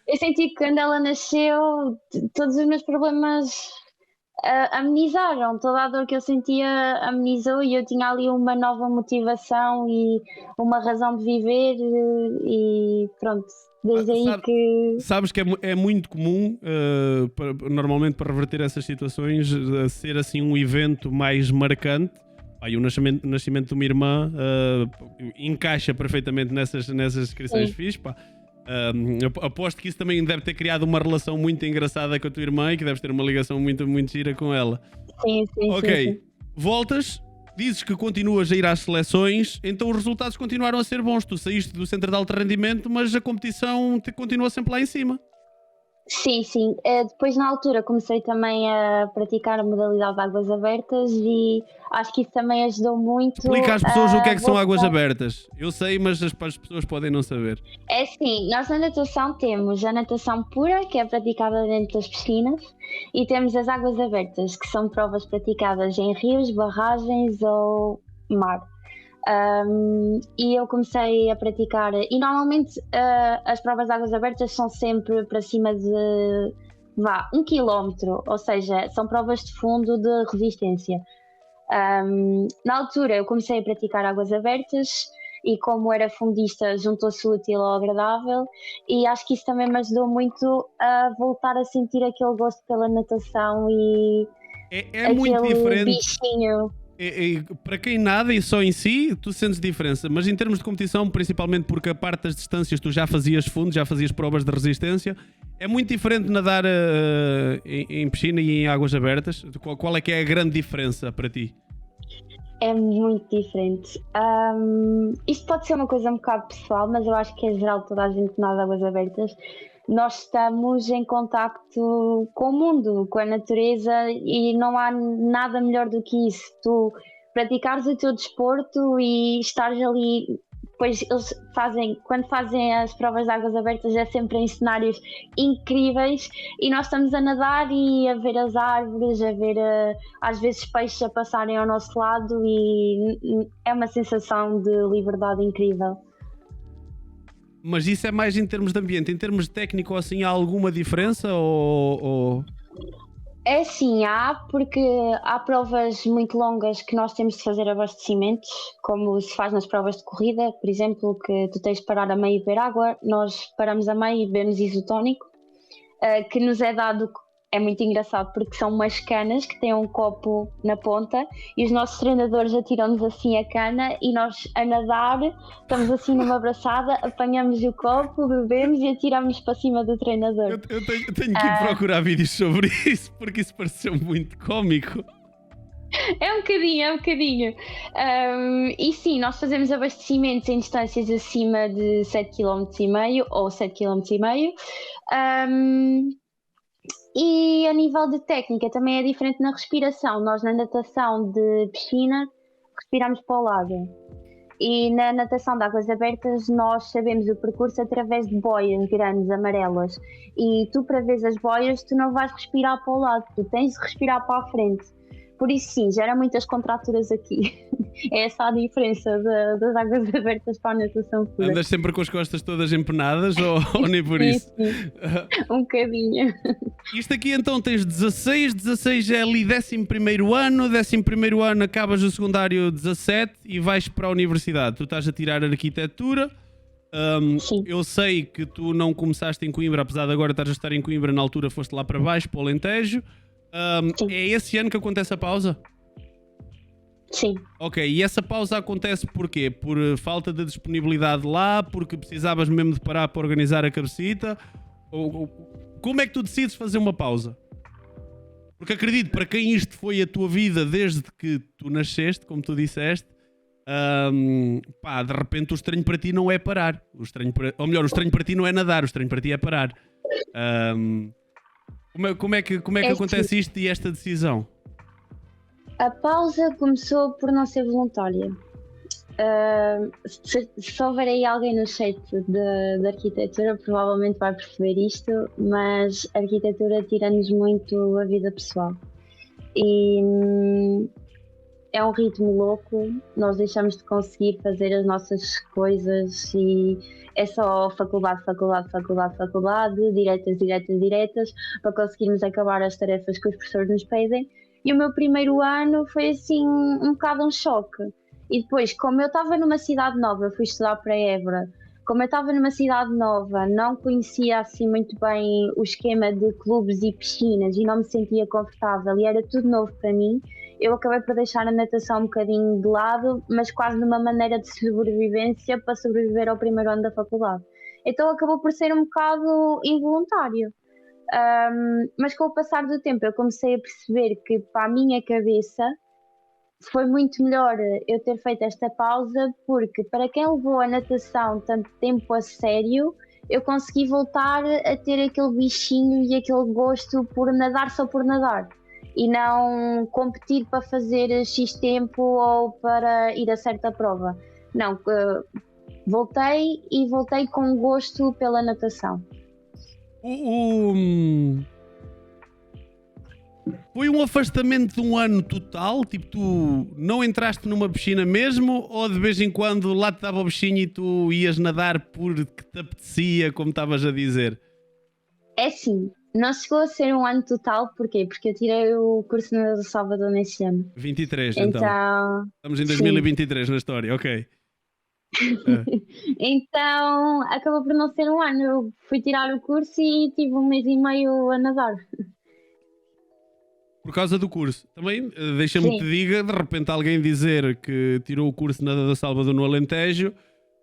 Eu senti que quando ela nasceu, todos os meus problemas amenizaram. Toda a dor que eu sentia amenizou e eu tinha ali uma nova motivação e uma razão de viver e pronto. Desde aí que... Sabes que é muito comum, normalmente para reverter essas situações, ser assim um evento mais marcante. E o nascimento de uma irmã encaixa perfeitamente nessas descrições que fiz. Pá. Aposto que isso também deve ter criado uma relação muito engraçada com a tua irmã e que deves ter uma ligação muito, muito gira com ela. Sim. Ok, voltas, dizes que continuas a ir às seleções, então os resultados continuaram a ser bons. Tu saíste do centro de alto rendimento, mas a competição continua sempre lá em cima. Sim. Depois, na altura, comecei também a praticar a modalidade de águas abertas e acho que isso também ajudou muito. Explica às pessoas o que é que são águas abertas. Eu sei, mas as pessoas podem não saber. É assim, nós na natação temos a natação pura, que é praticada dentro das piscinas, e temos as águas abertas, que são provas praticadas em rios, barragens ou mar. E eu comecei a praticar, e normalmente as provas de águas abertas são sempre para cima de 1 km, ou seja, são provas de fundo de resistência. Na altura eu comecei a praticar águas abertas e como era fundista juntou-se o útil ao agradável e acho que isso também me ajudou muito a voltar a sentir aquele gosto pela natação e é muito diferente. Bichinho. Para quem nada e só em si, tu sentes diferença, mas em termos de competição, principalmente porque a parte das distâncias tu já fazias fundo, já fazias provas de resistência, é muito diferente nadar em piscina e em águas abertas. Qual é que é a grande diferença para ti? É muito diferente. Isto pode ser uma coisa um bocado pessoal, mas eu acho que é geral toda a gente que nada águas abertas. Nós estamos em contacto com o mundo, com a natureza e não há nada melhor do que isso. Tu praticares o teu desporto e estares ali, depois eles quando fazem as provas de águas abertas é sempre em cenários incríveis e nós estamos a nadar e a ver as árvores, a ver às vezes peixes a passarem ao nosso lado e é uma sensação de liberdade incrível. Mas isso é mais em termos de ambiente, em termos de técnico assim, há alguma diferença ou... É sim, porque há provas muito longas que nós temos de fazer abastecimentos, como se faz nas provas de corrida, por exemplo, que tu tens de parar a meio e beber água, nós paramos a meio e bebemos isotónico, que nos é dado, é muito engraçado porque são umas canas que têm um copo na ponta e os nossos treinadores atiram-nos assim a cana e nós a nadar, estamos assim numa abraçada, apanhamos o copo, bebemos e atiramos para cima do treinador. Eu tenho que ir procurar vídeos sobre isso porque isso pareceu muito cómico. É um bocadinho. E sim, nós fazemos abastecimentos em distâncias acima de 7,5 km ou 7,5 km. E a nível de técnica também é diferente na respiração. Nós na natação de piscina respiramos para o lado. E na natação de águas abertas nós sabemos o percurso através de boias grandes, amarelas. E tu para ver as boias tu não vais respirar para o lado, tu tens de respirar para a frente. Por isso sim, gera muitas contraturas aqui. É essa a diferença das águas abertas para a natação pura. Andas sempre com as costas todas empenadas ou nem por isso? Sim. Um bocadinho. Isto aqui então tens 16 é ali 11º ano, 11º ano acabas o secundário 17 e vais para a universidade. Tu estás a tirar arquitetura. Eu sei que tu não começaste em Coimbra, apesar de agora estares a estar em Coimbra, na altura foste lá para baixo, para o Alentejo. É esse ano que acontece a pausa? Sim. Ok, e essa pausa acontece porquê? Por falta de disponibilidade lá? Porque precisavas mesmo de parar para organizar a cabecita? Como é que tu decides fazer uma pausa? Porque acredito, para quem isto foi a tua vida desde que tu nasceste, como tu disseste, de repente o estranho para ti não é parar. O estranho para ti não é nadar, o estranho para ti é parar. Como é que acontece isto e esta decisão? A pausa começou por não ser voluntária. Se houver aí alguém no chat de arquitetura, provavelmente vai perceber isto, mas a arquitetura tira-nos muito a vida pessoal. E é um ritmo louco, nós deixamos de conseguir fazer as nossas coisas e é só faculdade, faculdade, faculdade, faculdade, diretas, diretas, diretas, para conseguirmos acabar as tarefas que os professores nos pedem. E o meu primeiro ano foi assim um bocado um choque. E depois, como eu estava numa cidade nova, eu fui estudar para Évora, como eu estava numa cidade nova, não conhecia assim muito bem o esquema de clubes e piscinas e não me sentia confortável e era tudo novo para mim, eu acabei por deixar a natação um bocadinho de lado, mas quase numa maneira de sobrevivência para sobreviver ao primeiro ano da faculdade. Então acabou por ser um bocado involuntário. Mas com o passar do tempo eu comecei a perceber que para a minha cabeça foi muito melhor eu ter feito esta pausa, porque para quem levou a natação tanto tempo a sério, eu consegui voltar a ter aquele bichinho e aquele gosto por nadar só por nadar e não competir para fazer X tempo ou para ir a certa prova. Não, voltei com gosto pela natação. Foi um afastamento de um ano total? Tipo, tu não entraste numa piscina mesmo? Ou de vez em quando lá te dava o bichinho e tu ias nadar porque te apetecia, como estavas a dizer? É sim, não chegou a ser um ano total, porquê? Porque eu tirei o curso de natação Salvador nesse ano. 23, então. Estamos em 2023 na história, ok. Então acabou por não ser um ano. Eu fui tirar o curso e tive 1 mês e meio a nadar. Por causa do curso. Também, deixa-me que te diga, de repente alguém dizer que tirou o curso de nadador Salvador no Alentejo,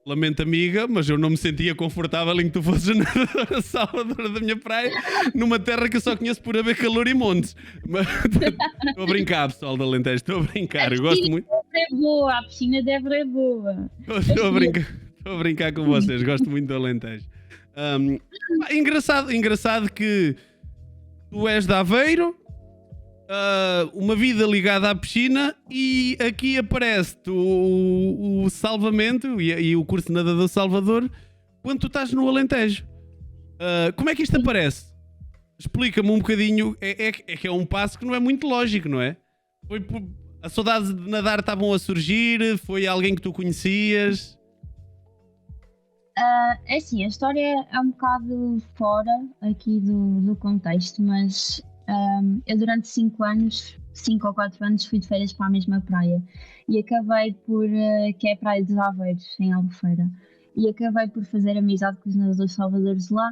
lamento amiga, mas eu não me sentia confortável em que tu fosses nadadora Salvador da minha praia, numa terra que eu só conheço por haver calor e montes. Estou a brincar, pessoal do Alentejo, estou a brincar, eu gosto muito. A piscina de Évora é boa. Estou a brincar com vocês, gosto muito do Alentejo. Engraçado que tu és de Aveiro, uma vida ligada à piscina e aqui aparece-te o salvamento e o curso de nadador Salvador quando tu estás no Alentejo. Como é que isto aparece? Explica-me um bocadinho. É que é um passo que não é muito lógico, não é? A saudade de nadar estavam a surgir? Foi alguém que tu conhecias? É assim, a história é um bocado fora aqui do contexto, mas eu durante 5 ou 4 anos fui de férias para a mesma praia e acabei por, que é a praia dos Aveiros, em Albufeira, e acabei por fazer amizade com os nadadores salvadores lá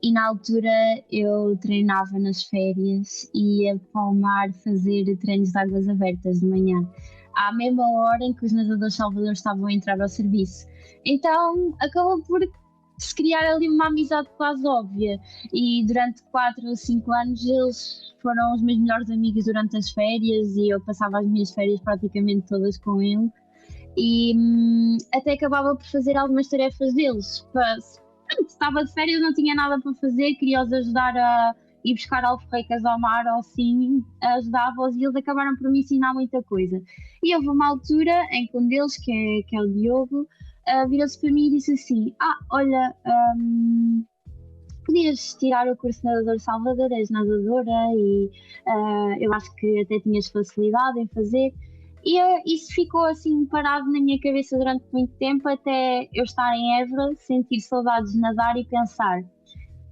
e na altura eu treinava nas férias e ia para o mar fazer treinos de águas abertas de manhã, à mesma hora em que os nadadores salvadores estavam a entrar ao serviço. Então acabou por se criar ali uma amizade quase óbvia e durante 4 ou 5 anos eles foram os meus melhores amigos durante as férias e eu passava as minhas férias praticamente todas com ele e até acabava por fazer algumas tarefas deles. Estava de férias, não tinha nada para fazer, queria-os ajudar a ir buscar alforrecas ao mar ou assim, ajudava-os e eles acabaram por me ensinar muita coisa. E houve uma altura em que um deles, que é o Diogo, virou-se para mim e disse assim: olha, podias tirar o curso de nadador Salvador, és nadadora e eu acho que até tinhas facilidade em fazer. E isso ficou assim parado na minha cabeça durante muito tempo, até eu estar em Évora, sentir saudades de nadar e pensar: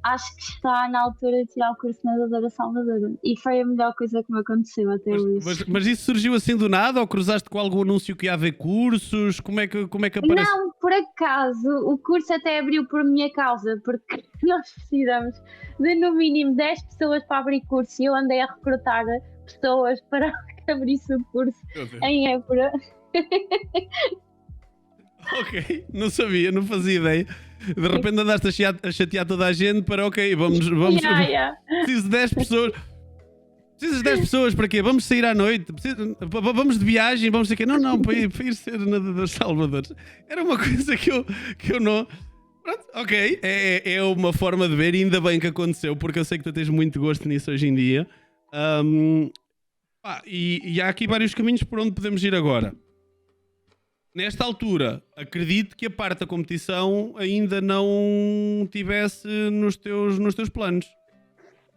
acho que está na altura de tirar o curso de nadadora Salvador. E foi a melhor coisa que me aconteceu até hoje. Mas isso surgiu assim do nada ou cruzaste com algum anúncio que ia haver cursos? Como é que aparece? Não, por acaso, o curso até abriu por minha causa, porque nós precisamos de no mínimo 10 pessoas para abrir curso e eu andei a recrutar pessoas para que abrisse o curso em Évora. Ok, não sabia, não fazia ideia. De repente andaste a chatear toda a gente para vamos preciso de 10 pessoas. Precisas de 10 pessoas para quê? Vamos sair à noite? Vamos de viagem? Vamos ser quê? Não, para ir ser nadador Salvador. Era uma coisa que eu não... Pronto, ok, é uma forma de ver e ainda bem que aconteceu, porque eu sei que tu tens muito gosto nisso hoje em dia. E há aqui vários caminhos por onde podemos ir agora. Nesta altura, acredito que a parte da competição ainda não tivesse nos teus planos.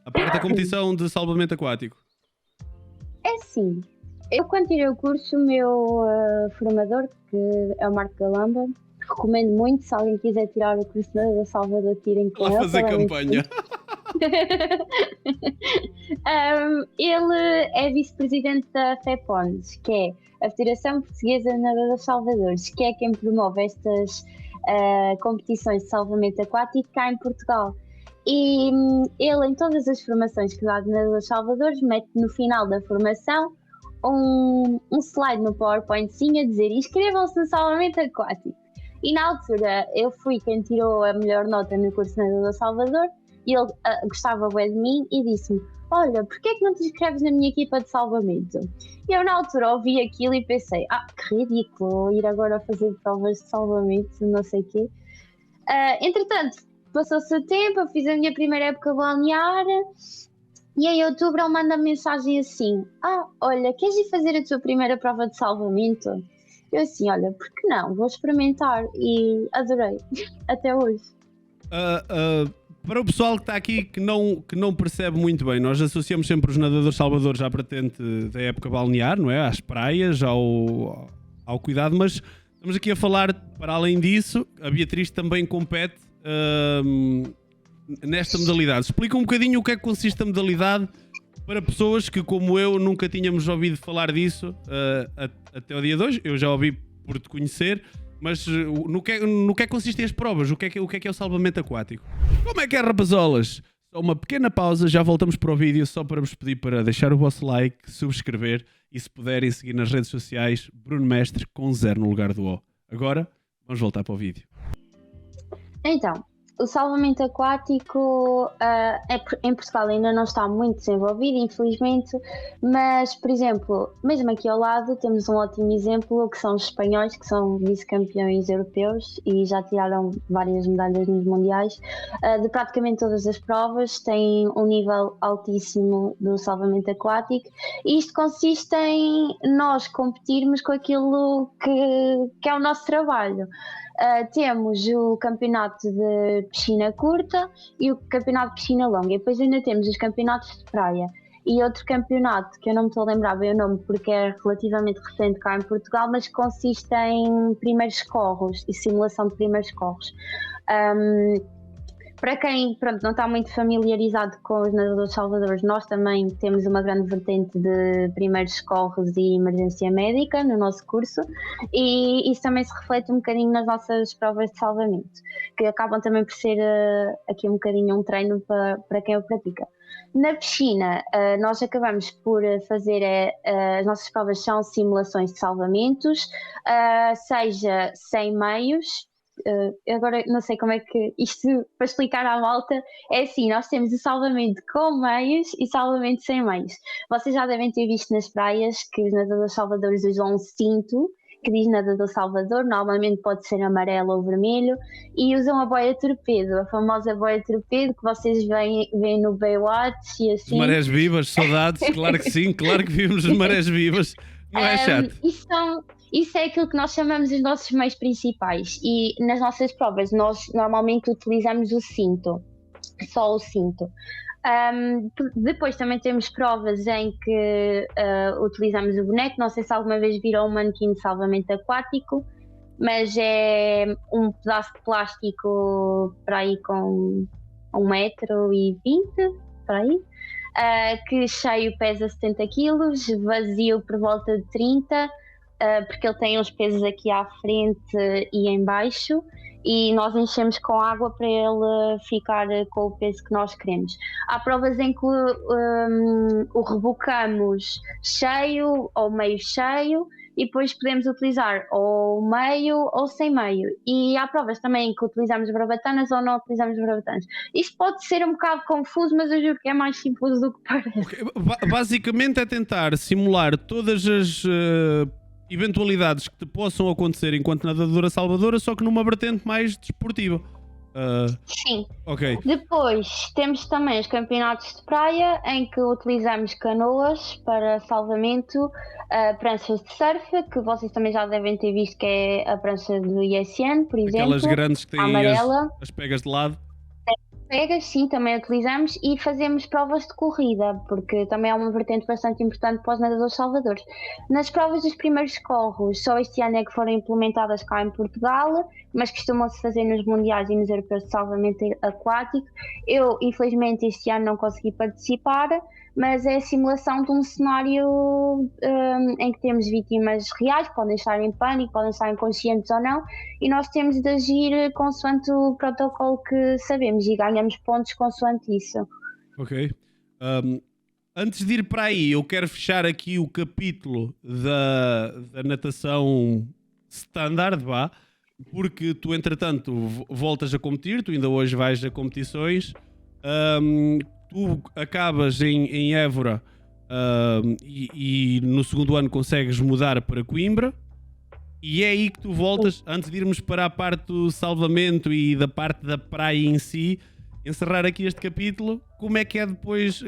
A parte da competição de salvamento aquático. É sim. Eu, quando tirei o curso, o meu formador, que é o Marco Galamba, recomendo muito. Se alguém quiser tirar o curso da Salvador, tirem com Lá ele. fazer campanha. Ele é vice-presidente da FEPONS, que é a Federação Portuguesa de Nadadores Salvadores, que é quem promove estas competições de salvamento aquático cá em Portugal. E ele, em todas as formações que dá de nadadores salvadores, mete no final da formação um slide no PowerPointzinho a dizer: inscrevam-se no salvamento aquático. E na altura eu fui quem tirou a melhor nota no curso de nadador Salvador, e ele gostava bem de mim e disse-me: olha, porquê é que não te inscreves na minha equipa de salvamento? E eu na altura ouvi aquilo e pensei: que ridículo, ir agora fazer provas de salvamento, não sei o quê. Entretanto, passou-se o tempo, eu fiz a minha primeira época balnear, e em outubro ele manda mensagem assim: olha, queres ir fazer a tua primeira prova de salvamento? Eu assim: olha, por que não? Vou experimentar. E adorei, até hoje. Para o pessoal que está aqui que não percebe muito bem, nós associamos sempre os nadadores salvadores à vertente da época balnear, não é? Às praias, ao cuidado, mas estamos aqui a falar, para além disso, a Beatriz também compete nesta modalidade. Explica um bocadinho o que é que consiste a modalidade para pessoas que, como eu, nunca tínhamos ouvido falar disso até o dia de hoje. Eu já ouvi por te conhecer, mas no que é que consistem as provas? O que é o salvamento aquático? Como é que é, rapazolas? Só uma pequena pausa, já voltamos para o vídeo, só para vos pedir para deixar o vosso like, subscrever e, se puderem, seguir nas redes sociais Bruno Mestre com 0 no lugar do O. Agora, vamos voltar para o vídeo. Então, o salvamento aquático em Portugal ainda não está muito desenvolvido, infelizmente, mas, por exemplo, mesmo aqui ao lado temos um ótimo exemplo, que são os espanhóis, que são vice-campeões europeus e já tiraram várias medalhas nos mundiais. De praticamente todas as provas, têm um nível altíssimo do salvamento aquático, e isto consiste em nós competirmos com aquilo que é o nosso trabalho. Temos o campeonato de piscina curta e o campeonato de piscina longa, e depois ainda temos os campeonatos de praia e outro campeonato que eu não me estou a lembrar bem o nome porque é relativamente recente cá em Portugal, mas consiste em primeiros socorros e simulação de primeiros socorros. Para quem não está muito familiarizado com os nadadores salvadores, nós também temos uma grande vertente de primeiros socorros e emergência médica no nosso curso, e isso também se reflete um bocadinho nas nossas provas de salvamento, que acabam também por ser aqui um bocadinho um treino para quem o pratica. Na piscina, nós acabamos por fazer, as nossas provas são simulações de salvamentos, seja sem meios. Agora não sei como é que isto, para explicar à malta, é assim: nós temos o salvamento com meios e salvamento sem meios. Vocês já devem ter visto nas praias que os nadadores salvadores usam um cinto que diz nadador salvador, normalmente pode ser amarelo ou vermelho, e usam a boia torpedo, a famosa boia torpedo que vocês veem no Baywatch e assim. As marés vivas, saudades, claro que sim, claro que vimos as marés vivas, não é chato? Isso é aquilo que nós chamamos os nossos meios principais, e nas nossas provas nós normalmente utilizamos o cinto, só o cinto. Depois também temos provas em que utilizamos o boneco. Não sei se alguma vez viram um manequim de salvamento aquático, mas é um pedaço de plástico para aí com 1,20 m, para aí, que cheio pesa 70 kg, vazio por volta de 30, porque ele tem uns pesos aqui à frente e em baixo, e nós enchemos com água para ele ficar com o peso que nós queremos. Há provas em que o rebocamos cheio ou meio cheio, e depois podemos utilizar ou meio ou sem meio. E há provas também em que utilizamos bravatanas ou não utilizamos bravatanas. Isto pode ser um bocado confuso, mas eu juro que é mais simples do que parece. Okay. Basicamente é tentar simular todas as eventualidades que te possam acontecer enquanto nadadora salvadora, só que numa vertente mais desportiva. Sim. Ok. Depois temos também os campeonatos de praia, em que utilizamos canoas para salvamento, pranchas de surf, que vocês também já devem ter visto, que é a prancha do ISN, por exemplo. Aquelas grandes que têm as pegas de lado. Pegas, sim, também utilizamos e fazemos provas de corrida, porque também é uma vertente bastante importante para os nadadores salvadores. Nas provas dos primeiros corros, só este ano é que foram implementadas cá em Portugal, mas costumam-se fazer nos mundiais e nos europeus de salvamento aquático. Eu, infelizmente, este ano não consegui participar, mas é a simulação de um cenário em que temos vítimas reais, podem estar em pânico, podem estar inconscientes ou não, e nós temos de agir consoante o protocolo que sabemos e ganhamos pontos consoante isso. Ok. Antes de ir para aí, eu quero fechar aqui o capítulo da natação standard, vá, porque tu, entretanto, voltas a competir, tu ainda hoje vais a competições, tu acabas em Évora e no segundo ano consegues mudar para Coimbra. E é aí que tu voltas, antes de irmos para a parte do salvamento e da parte da praia em si, encerrar aqui este capítulo, como é que é depois,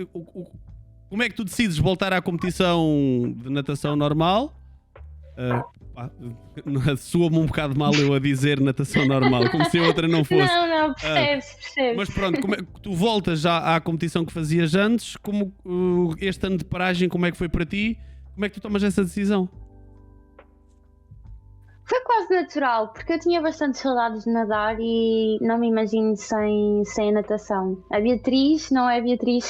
como é que tu decides voltar à competição de natação normal? Soa-me um bocado mal eu a dizer natação normal, como se a outra não fosse. Não, percebes. Mas pronto, como é que tu voltas já à competição que fazias antes, como este ano de paragem, como é que foi para ti? Como é que tu tomas essa decisão? Foi quase natural, porque eu tinha bastante saudades de nadar e não me imagino sem a natação. A Beatriz não é Beatriz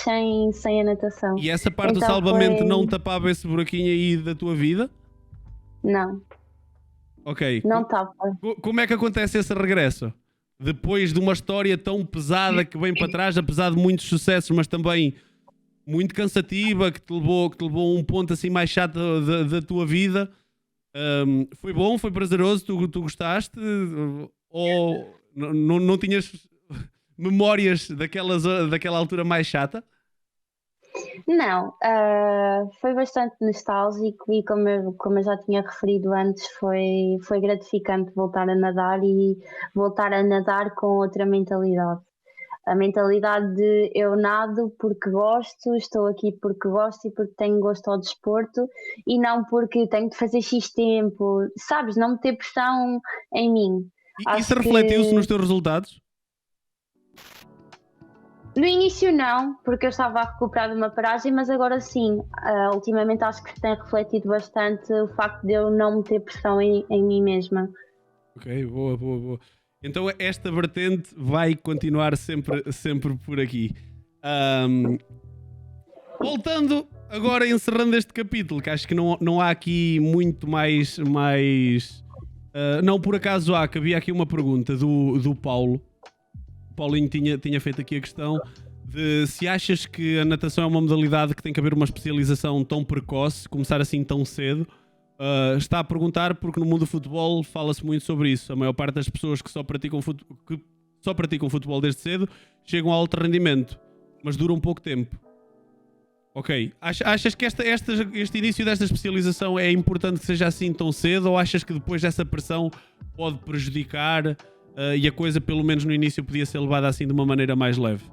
sem a natação. E essa parte Então do salvamento foi... não tapava esse buraquinho aí da tua vida? Não, Ok. não tapa. Como é que acontece esse regresso? Depois de uma história tão pesada que vem para trás, apesar de muitos sucessos, mas também muito cansativa, que te levou a um ponto assim mais chato da tua vida. Foi bom? Foi prazeroso? Tu gostaste? Ou não tinhas memórias daquela altura mais chata? Não, foi bastante nostálgico e como eu já tinha referido antes, foi gratificante voltar a nadar e voltar a nadar com outra mentalidade. A mentalidade de eu nado porque gosto, estou aqui porque gosto e porque tenho gosto ao desporto e não porque tenho de fazer X tempo, sabes? Não meter pressão em mim. E isso refletiu-se nos teus resultados? No início não, porque eu estava a recuperar de uma paragem, mas agora sim. Ultimamente acho que se tem refletido bastante o facto de eu não meter pressão em mim mesma. Ok, boa. Então esta vertente vai continuar sempre por aqui. Voltando, agora encerrando este capítulo, que acho que não há aqui muito mais... não, por acaso há, que havia aqui uma pergunta do Paulo. O Paulinho tinha feito aqui a questão de se achas que a natação é uma modalidade que tem que haver uma especialização tão precoce, começar assim tão cedo. Está a perguntar porque no mundo do futebol fala-se muito sobre isso. A maior parte das pessoas que só praticam futebol desde cedo chegam a alto rendimento, mas duram pouco tempo. Ok. Achas que este início desta especialização é importante que seja assim tão cedo, ou achas que depois dessa pressão pode prejudicar e a coisa pelo menos no início podia ser levada assim de uma maneira mais leve?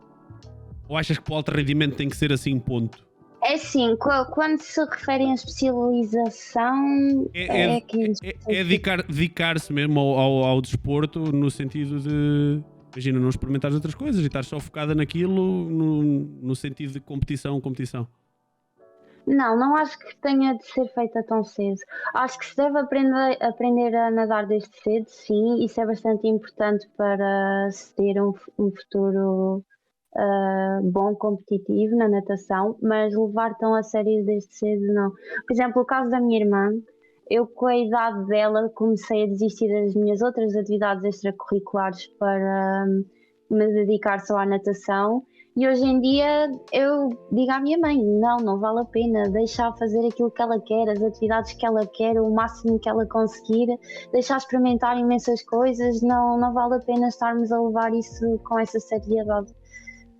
Ou achas que para o alto rendimento tem que ser assim, ponto? É assim, quando se referem à especialização... É dedicar-se mesmo ao desporto, no sentido de... Imagina, não experimentares outras coisas e estar só focada naquilo no sentido de competição. Não acho que tenha de ser feita tão cedo. Acho que se deve aprender a nadar desde cedo, sim. Isso é bastante importante para se ter um futuro bom, competitivo na natação, mas levar tão a sério desde cedo, não. Por exemplo, o caso da minha irmã, eu com a idade dela comecei a desistir das minhas outras atividades extracurriculares para me dedicar só à natação. E hoje em dia eu digo à minha mãe, não vale a pena, deixar fazer aquilo que ela quer, as atividades que ela quer, o máximo que ela conseguir, deixar experimentar imensas coisas, não vale a pena estarmos a levar isso com essa seriedade.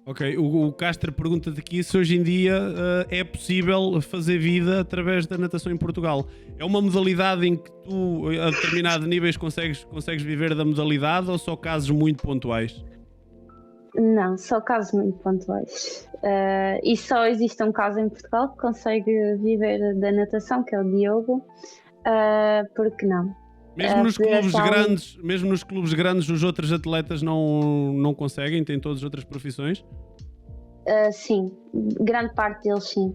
Ok, o Castro pergunta-te aqui se hoje em dia é possível fazer vida através da natação em Portugal. É uma modalidade em que tu, a determinados níveis, consegues viver da modalidade, ou só casos muito pontuais? Não, só casos muito pontuais. E só existe um caso em Portugal que consegue viver da natação, que é o Diogo. Porque não? Mesmo A nos clubes federação- grandes, mesmo nos clubes grandes, os outros atletas não conseguem, têm todas outras profissões? Sim, grande parte deles sim.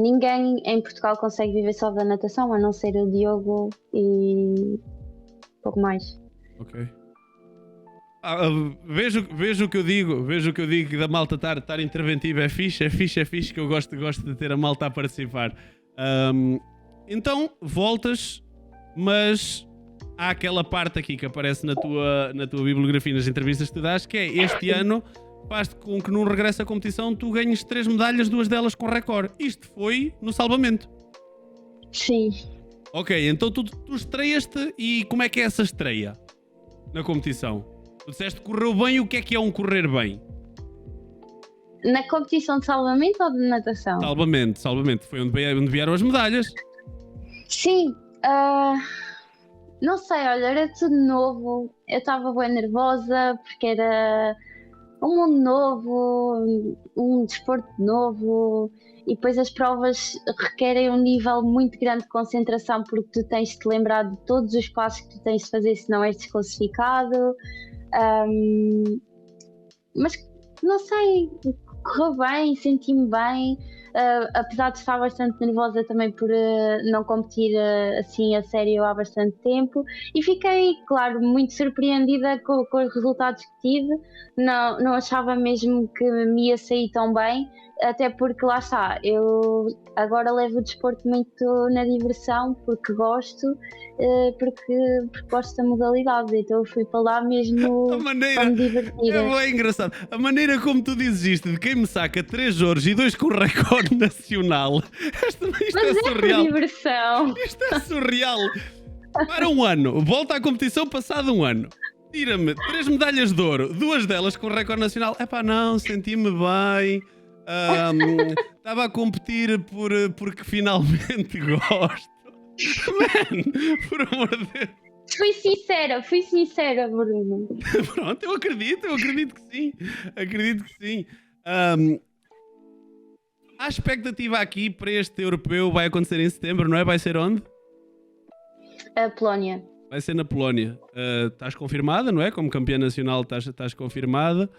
Ninguém em Portugal consegue viver só da natação, a não ser o Diogo e pouco mais. Ok. Vejo o que eu digo, que da malta estar interventiva é fixe, que eu gosto de ter a malta a participar. Então, voltas, mas há aquela parte aqui que aparece na tua bibliografia, nas entrevistas que tu dás, que é este ano faz com que num regresso à competição tu ganhes 3 medalhas, 2 delas com recorde. Isto foi no salvamento. Sim. Ok, então tu estreias-te e como é que é essa estreia na competição? Tu disseste que correu bem, o que é um correr bem? Na competição de salvamento ou de natação? Salvamento. Foi onde vieram as medalhas. Sim, não sei, olha, era tudo novo. Eu estava bem nervosa porque era um mundo novo, um desporto novo, e depois as provas requerem um nível muito grande de concentração porque tu tens de te lembrar de todos os passos que tu tens de fazer senão és desclassificado. Mas não sei, correu bem, senti-me bem, apesar de estar bastante nervosa também por não competir assim a sério há bastante tempo, e fiquei, claro, muito surpreendida com os resultados que tive. Não achava mesmo que me ia sair tão bem, até porque lá está, eu agora levo o desporto muito na diversão, porque gosto, porque gosto da modalidade, então eu fui para lá mesmo A maneira para me divertir. é bem engraçado. A maneira como tu dizes isto, de quem me saca 3 ouros e 2 com recorde nacional. Isto Mas é é surreal. por diversão. Isto é surreal. Para um ano, volta à competição passado um ano. Tira-me 3 medalhas de ouro, 2 delas com recorde nacional. Epá, não, senti-me bem. Estava a competir porque finalmente gosto. Man, por amor de Deus. Fui sincera, Bruno. Pronto, eu acredito que sim. Acredito que sim. Há expectativa aqui para este europeu, vai acontecer em setembro, não é? Vai ser onde? A Polónia. Vai ser na Polónia. Estás confirmada, não é? Como campeã nacional estás confirmada.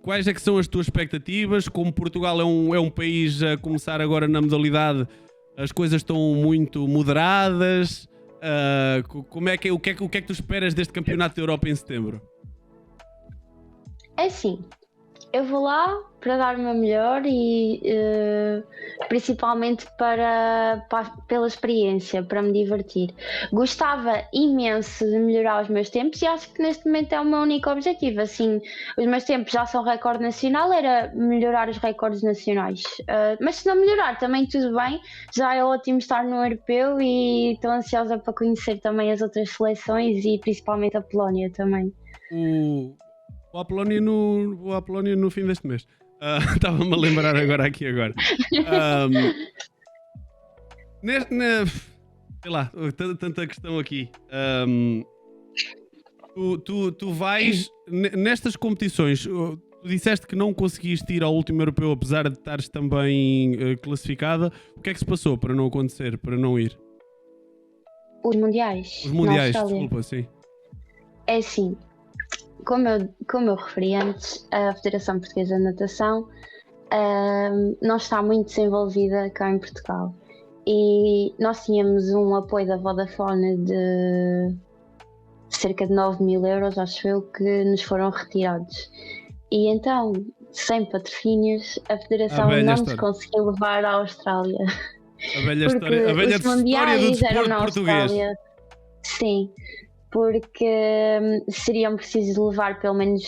Quais é que são as tuas expectativas? Como Portugal é um país a começar agora na modalidade, as coisas estão muito moderadas. O que é que tu esperas deste campeonato da Europa em setembro? É assim, eu vou lá para dar o meu melhor e principalmente pela experiência, para me divertir. Gostava imenso de melhorar os meus tempos e acho que neste momento é o meu único objetivo. Assim, os meus tempos já são recorde nacional, era melhorar os recordes nacionais. Mas se não melhorar, também tudo bem. Já é ótimo estar no europeu e estou ansiosa para conhecer também as outras seleções e principalmente a Polónia também. Vou à Polónia no fim deste mês. Estava-me a lembrar agora. Sei lá, tanta questão aqui. Tu vais nestas competições. Tu disseste que não conseguiste ir ao último europeu, apesar de estares também classificada. O que é que se passou para não acontecer, para não ir? Os mundiais. Os mundiais, desculpa, sim. É assim. Como eu referi antes, a Federação Portuguesa de Natação não está muito desenvolvida cá em Portugal. E nós tínhamos um apoio da Vodafone de cerca de 9.000 euros, acho eu, que nos foram retirados. E então, sem patrocínios, a Federação não nos conseguiu levar à Austrália. A velha história do desporto português. Sim. Porque seriam precisos levar pelo menos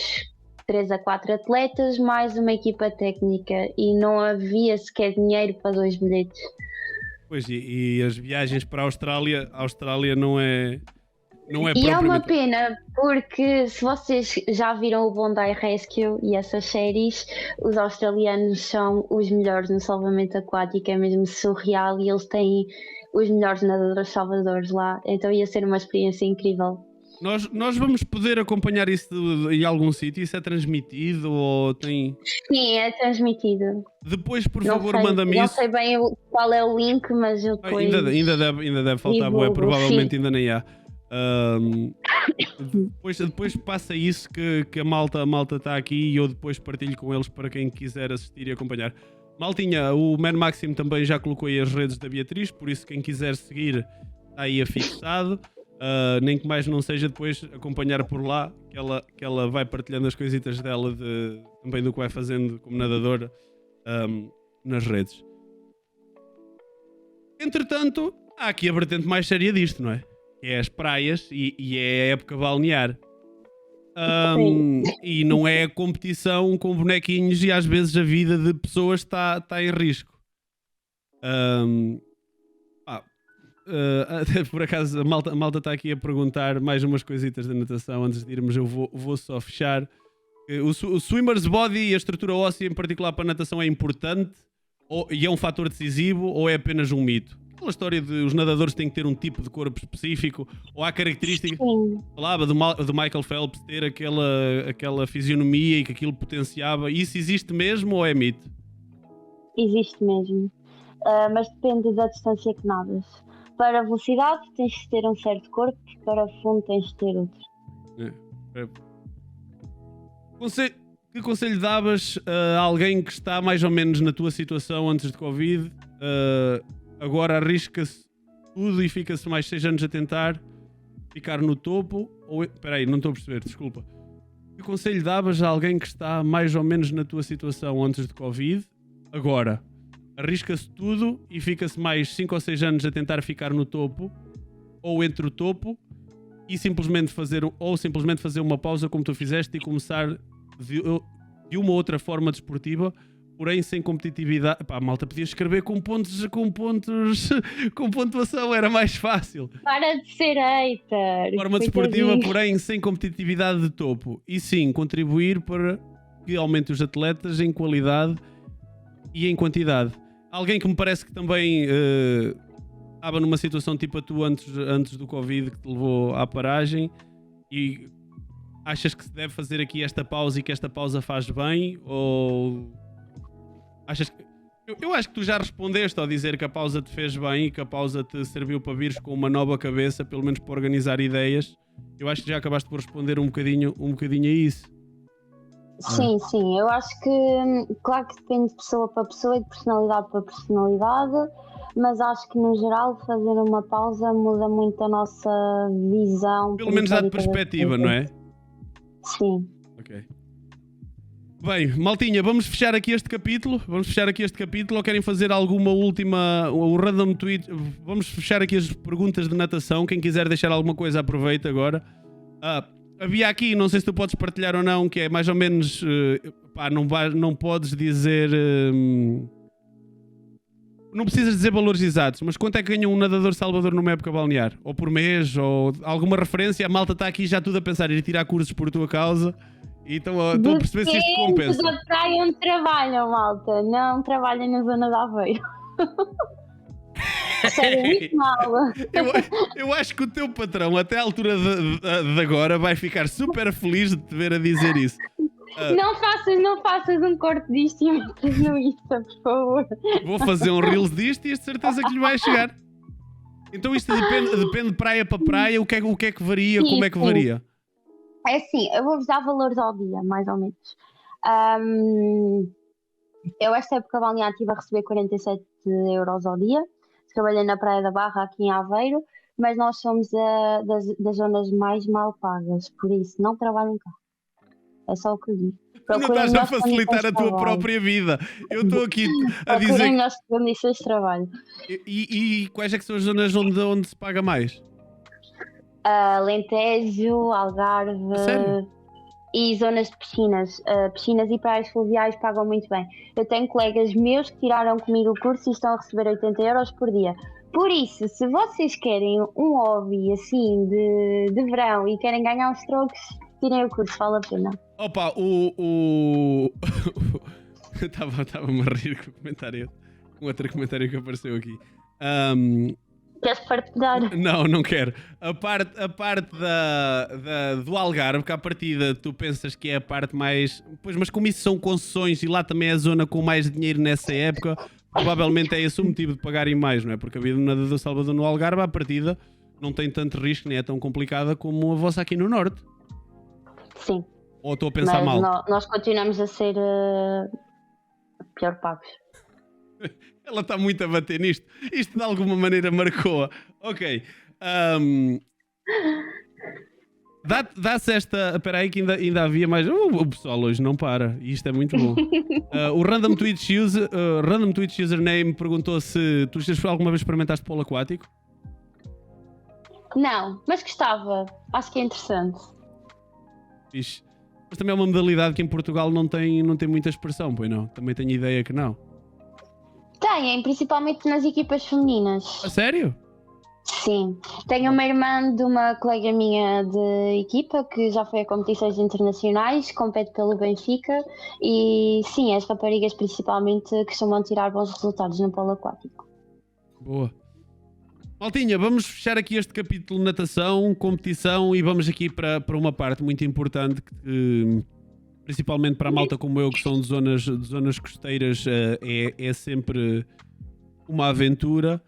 3 a 4 atletas, mais uma equipa técnica, e não havia sequer dinheiro para 2 bilhetes. Pois, e as viagens para a Austrália não é E é uma pena, porque se vocês já viram o Bondi Rescue e essas séries, os australianos são os melhores no salvamento aquático, é mesmo surreal, e eles têm os melhores nadadores salvadores lá, então ia ser uma experiência incrível. Nós vamos poder acompanhar isso em algum sítio? Isso é transmitido ou tem... Sim, é transmitido. Depois, por Não favor, sei, manda-me não isso. sei bem qual é o link, mas eu depois... Ainda deve faltar, bué, divulgo, provavelmente sim. ainda nem há. Depois passa isso que a malta está aqui e eu depois partilho com eles para quem quiser assistir e acompanhar. Maltinha, o Man Maxim também já colocou aí as redes da Beatriz, por isso quem quiser seguir está aí afixado. Nem que mais não seja depois acompanhar por lá, que ela vai partilhando as coisitas dela também do que vai fazendo como nadadora nas redes. Entretanto, há aqui a vertente mais séria disto, não é? É as praias e é a época balnear. E não é a competição com bonequinhos e às vezes a vida de pessoas está em risco. Por acaso a malta está aqui a perguntar mais umas coisitas da natação antes de irmos. Eu vou só fechar. O swimmer's body e a estrutura óssea em particular para a natação é importante e é um fator decisivo ou é apenas um mito? Aquela história de os nadadores têm que ter um tipo de corpo específico ou há características. Falava do Michael Phelps ter aquela fisionomia e que aquilo potenciava. Isso existe mesmo ou é mito? Existe mesmo, mas depende da distância que nadas. Para velocidade tens de ter um certo corpo e para fundo tens de ter outro. Que conselho davas a alguém que está mais ou menos na tua situação antes de Covid? Agora arrisca-se tudo e fica-se mais 6 anos a tentar ficar no topo? Espera aí, não estou a perceber, desculpa. Que conselho davas a alguém que está mais ou menos na tua situação antes de Covid? Agora arrisca-se tudo e fica-se mais 5 ou 6 anos a tentar ficar no topo ou entre o topo e simplesmente fazer uma pausa como tu fizeste e começar de uma outra forma desportiva, porém sem competitividade. Pá, a malta podia escrever com pontuação, era mais fácil. Para de ser hater. Forma desportiva, porém sem competitividade de topo. E sim, contribuir para que aumente os atletas em qualidade e em quantidade. Alguém que me parece que também estava numa situação tipo a tu antes do Covid, que te levou à paragem, e achas que se deve fazer aqui esta pausa e que esta pausa faz bem? Ou achas que... Eu acho que tu já respondeste ao dizer que a pausa te fez bem e que a pausa te serviu para vires com uma nova cabeça, pelo menos para organizar ideias. Eu acho que já acabaste por responder um bocadinho a isso. Sim, eu acho que, claro que depende de pessoa para pessoa e de personalidade para personalidade, mas acho que no geral fazer uma pausa muda muito a nossa visão. Pelo menos dá de perspectiva, não é? Sim. Ok. Bem, maltinha, vamos fechar aqui este capítulo? Ou querem fazer alguma última... O random tweet? Vamos fechar aqui as perguntas de natação. Quem quiser deixar alguma coisa, aproveita agora. Havia aqui, não sei se tu podes partilhar ou não, que é mais ou menos... não podes dizer... não precisas dizer valores exatos, mas quanto é que ganha um nadador Salvador numa época balnear? Ou por mês? Ou alguma referência? A malta está aqui já tudo a pensar em ir tirar cursos por tua causa. Então estou a perceber se isto compensa. Depende da praia onde trabalham, malta. Não trabalhem na zona de Aveiro. Sério, muito mal. Eu acho que o teu patrão, até à altura de agora, vai ficar super feliz de te ver a dizer isso. Não faças um corte disto e metas no Insta, por favor. Vou fazer um Reels disto e de certeza que lhe vai chegar. Então isto depende de praia para praia, o que é que varia, sim, como é que varia? É assim, eu vou-vos dar valores ao dia, mais ou menos. Eu esta época balnear estive a receber 47 euros ao dia. Trabalhei na Praia da Barra, aqui em Aveiro, mas nós somos das zonas mais mal pagas, por isso não trabalhem cá. É só o que eu digo. Tu não estás a facilitar a tua própria vida. Eu estou aqui a dizer... Procurem as condições de trabalho. E quais é que são as zonas onde se paga mais? Alentejo, Algarve... Sério? E zonas de piscinas. Piscinas e praias fluviais pagam muito bem. Eu tenho colegas meus que tiraram comigo o curso e estão a receber 80 euros por dia. Por isso, se vocês querem um hobby assim de verão e querem ganhar uns trocos, tirem o curso, vale a pena. Opa, Estava-me a rir com o comentário, com outro comentário que apareceu aqui. Queres partilhar? Não quero. A parte do Algarve, que à partida tu pensas que é a parte mais... Pois, mas como isso são concessões e lá também é a zona com mais dinheiro nessa época, provavelmente é esse o motivo de pagarem mais, não é? Porque a vida do nadador Salvador no Algarve, à partida, não tem tanto risco, nem é tão complicada como a vossa aqui no Norte. Sim. Ou estou a pensar Mas mal? nós continuamos a ser pior pagos. Ela está muito a bater nisto. Isto de alguma maneira marcou-a. Ok. Dá-se esta... Espera aí que ainda havia mais... O pessoal hoje não para. E isto é muito bom. O Random Twitch Username perguntou se tu alguma vez experimentaste polo aquático. Não, mas gostava. Acho que é interessante. Fixe. Mas também é uma modalidade que em Portugal não tem muita expressão, pois não? Também tenho ideia que não. Têm, principalmente nas equipas femininas. A sério? Sim. Tenho uma irmã de uma colega minha de equipa que já foi a competições internacionais, compete pelo Benfica e sim, as raparigas principalmente costumam tirar bons resultados no polo aquático. Boa. Maltinha, vamos fechar aqui este capítulo de natação, competição e vamos aqui para uma parte muito importante que, principalmente para a malta como eu, que são de zonas costeiras, é sempre uma aventura.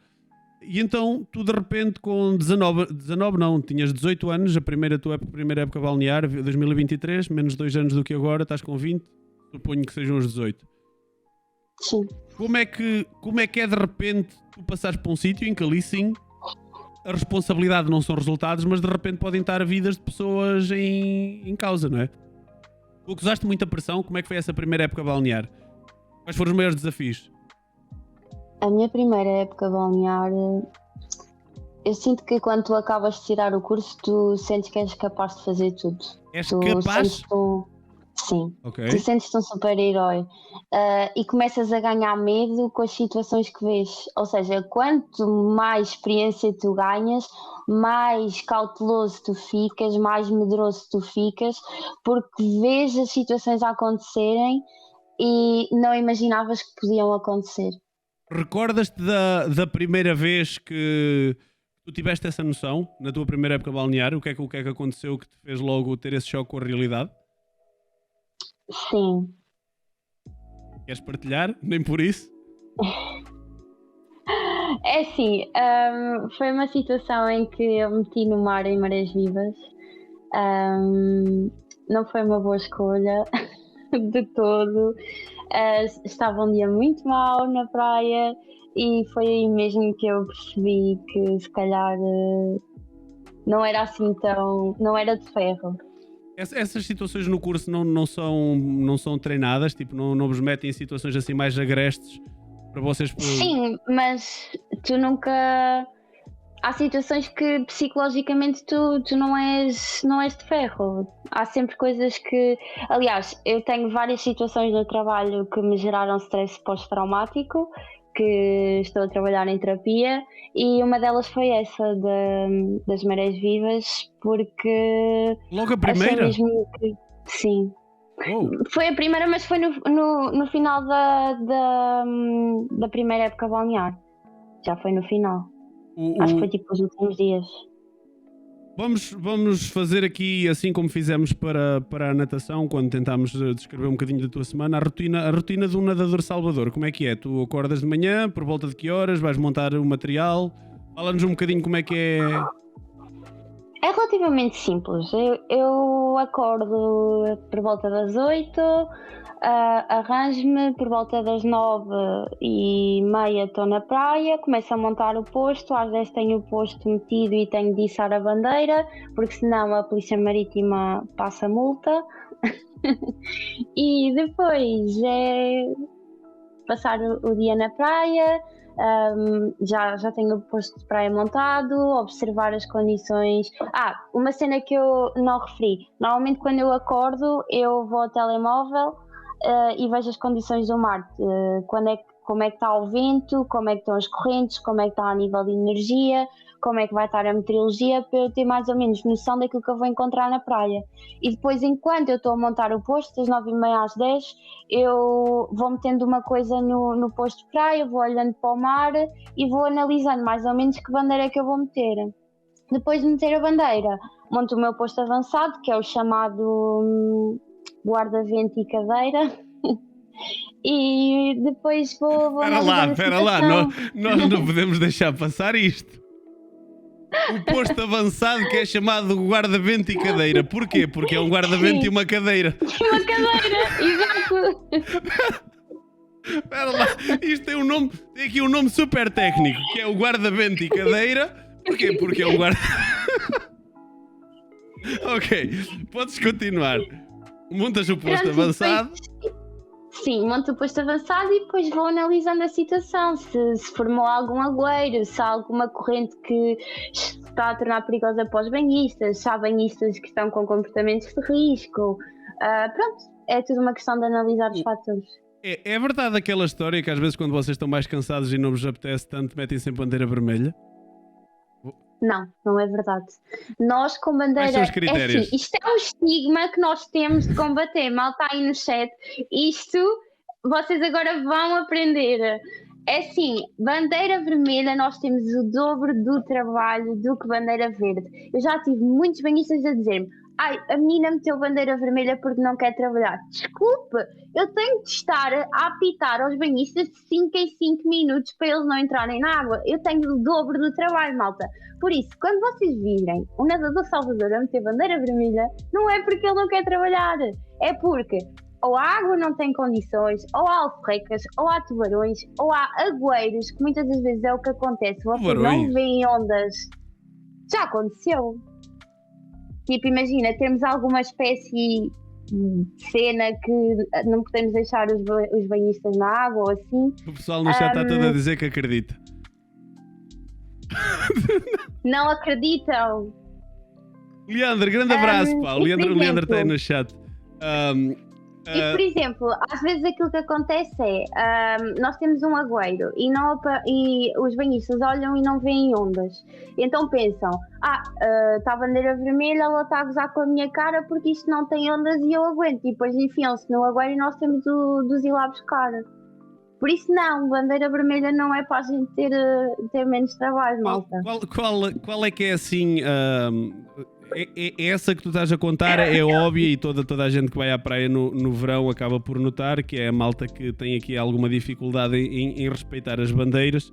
E então, tu de repente com 19 não, tinhas 18 anos, a tua primeira época balnear, 2023, menos 2 anos do que agora, estás com 20, suponho que sejam os 18. Sim. Como é que é de repente tu passares para um sítio em que ali sim a responsabilidade não são resultados, mas de repente podem estar vidas de pessoas em causa, não é? Tu acusaste muita pressão, como é que foi essa primeira época balnear? Quais foram os maiores desafios? A minha primeira época balnear, eu sinto que quando tu acabas de tirar o curso, tu sentes que és capaz de fazer tudo. És tu capaz? Sim, Ok. tu sentes-te um super-herói e começas a ganhar medo com as situações que vês. Ou seja, quanto mais experiência tu ganhas, mais cauteloso tu ficas, mais medroso tu ficas, porque vês as situações a acontecerem e não imaginavas que podiam acontecer. Recordas-te da primeira vez que tu tiveste essa noção, na tua primeira época balnear? O que é que aconteceu que te fez logo ter esse choque com a realidade? Sim. Queres partilhar? Nem por isso? É assim, foi uma situação em que eu me meti no mar em marés vivas. Não foi uma boa escolha de todo. Estava um dia muito mau na praia e foi aí mesmo que eu percebi que se calhar não era assim tão... não era de ferro. Essas situações no curso não são treinadas? Tipo, não vos metem em situações assim mais agrestes para vocês... Sim, mas tu nunca... Há situações que psicologicamente tu não és de ferro. Há sempre coisas que... Aliás, eu tenho várias situações no trabalho que me geraram stress pós-traumático, que estou a trabalhar em terapia, e uma delas foi essa das marés vivas, porque... Logo a primeira? Achei mesmo que... Sim. Oh. Foi a primeira, mas foi no final da primeira época balnear. Já foi no final. Acho que foi tipo os últimos dias. Vamos fazer aqui, assim como fizemos para a natação, quando tentámos descrever um bocadinho da tua semana, a rotina de um nadador Salvador. Como é que é? Tu acordas de manhã, por volta de que horas? Vais montar o material? Fala-nos um bocadinho como é que é. É relativamente simples. Eu acordo por volta das 8, arranjo-me por volta das 9h30, estou na praia, começo a montar o posto, às 10 tenho o posto metido e tenho de içar a bandeira, porque senão a Polícia Marítima passa multa. E depois é passar o dia na praia. Já tenho o posto de praia montado, observar as condições. Uma cena que eu não referi: normalmente quando eu acordo eu vou ao telemóvel e vejo as condições do mar, quando é que como é que está o vento, como é que estão as correntes, como é que está a nível de energia, como é que vai estar a meteorologia, para eu ter mais ou menos noção daquilo que eu vou encontrar na praia. E depois, enquanto eu estou a montar o posto, das 9h30 às 10, eu vou metendo uma coisa no posto de praia, vou olhando para o mar e vou analisando mais ou menos que bandeira é que eu vou meter. Depois de meter a bandeira, monto o meu posto avançado, que é o chamado guarda-vento e cadeira. E depois vou Espera lá, nós não podemos deixar passar isto. O posto avançado que é chamado guarda-vento e cadeira. Porquê? Porque é um guarda-vento e uma cadeira. Uma cadeira, exato. Espera lá, isto tem tem aqui um nome super técnico, que é o guarda-vento e cadeira. Porquê? Porque é um guarda... Ok, podes continuar. Montas o posto avançado. Sim, monto o posto avançado e depois vou analisando a situação, se formou algum agüeiro, se há alguma corrente que está a tornar perigosa para os banhistas, se há banhistas que estão com comportamentos de risco. Pronto, é tudo uma questão de analisar os fatores. É verdade aquela história que às vezes quando vocês estão mais cansados e não vos apetece tanto, metem sempre bandeira vermelha? Não é verdade. Nós com bandeira... Quais são os critérios? Assim, isto é um estigma que nós temos de combater. Mal está aí no chat. Isto vocês agora vão aprender. É assim, bandeira vermelha nós temos o dobro do trabalho do que bandeira verde. Eu já tive muitos banhistas a dizer-me: ai, a menina meteu bandeira vermelha porque não quer trabalhar. Desculpe, eu tenho de estar a apitar aos banhistas de 5 em 5 minutos para eles não entrarem na água. Eu tenho o dobro do trabalho, malta. Por isso, quando vocês virem um nadador Salvador a meter bandeira vermelha, não é porque ele não quer trabalhar. É porque ou a água não tem condições, ou há alforrecas, ou há tubarões, ou há agüeiros, que muitas das vezes é o que acontece. Vocês não veem ondas. Já aconteceu. Tipo, imagina, temos alguma espécie de cena que não podemos deixar os banhistas na água ou assim. O pessoal no chat está todo a dizer que acredita. Não acreditam. Leandro, grande abraço, pá. O Leandro está aí no chat. E, por exemplo, às vezes aquilo que acontece é, nós temos um agüeiro e os banhistas olham e não veem ondas. Então pensam, está a bandeira vermelha, ela está a gozar com a minha cara porque isto não tem ondas e eu aguento. E depois enfiam-se no agüeiro e nós temos de ir lá buscar. Por isso não, bandeira vermelha não é para a gente ter menos trabalho, malta. Qual é que é assim... essa que tu estás a contar é óbvia e toda a gente que vai à praia no verão acaba por notar, que é a malta que tem aqui alguma dificuldade em respeitar as bandeiras.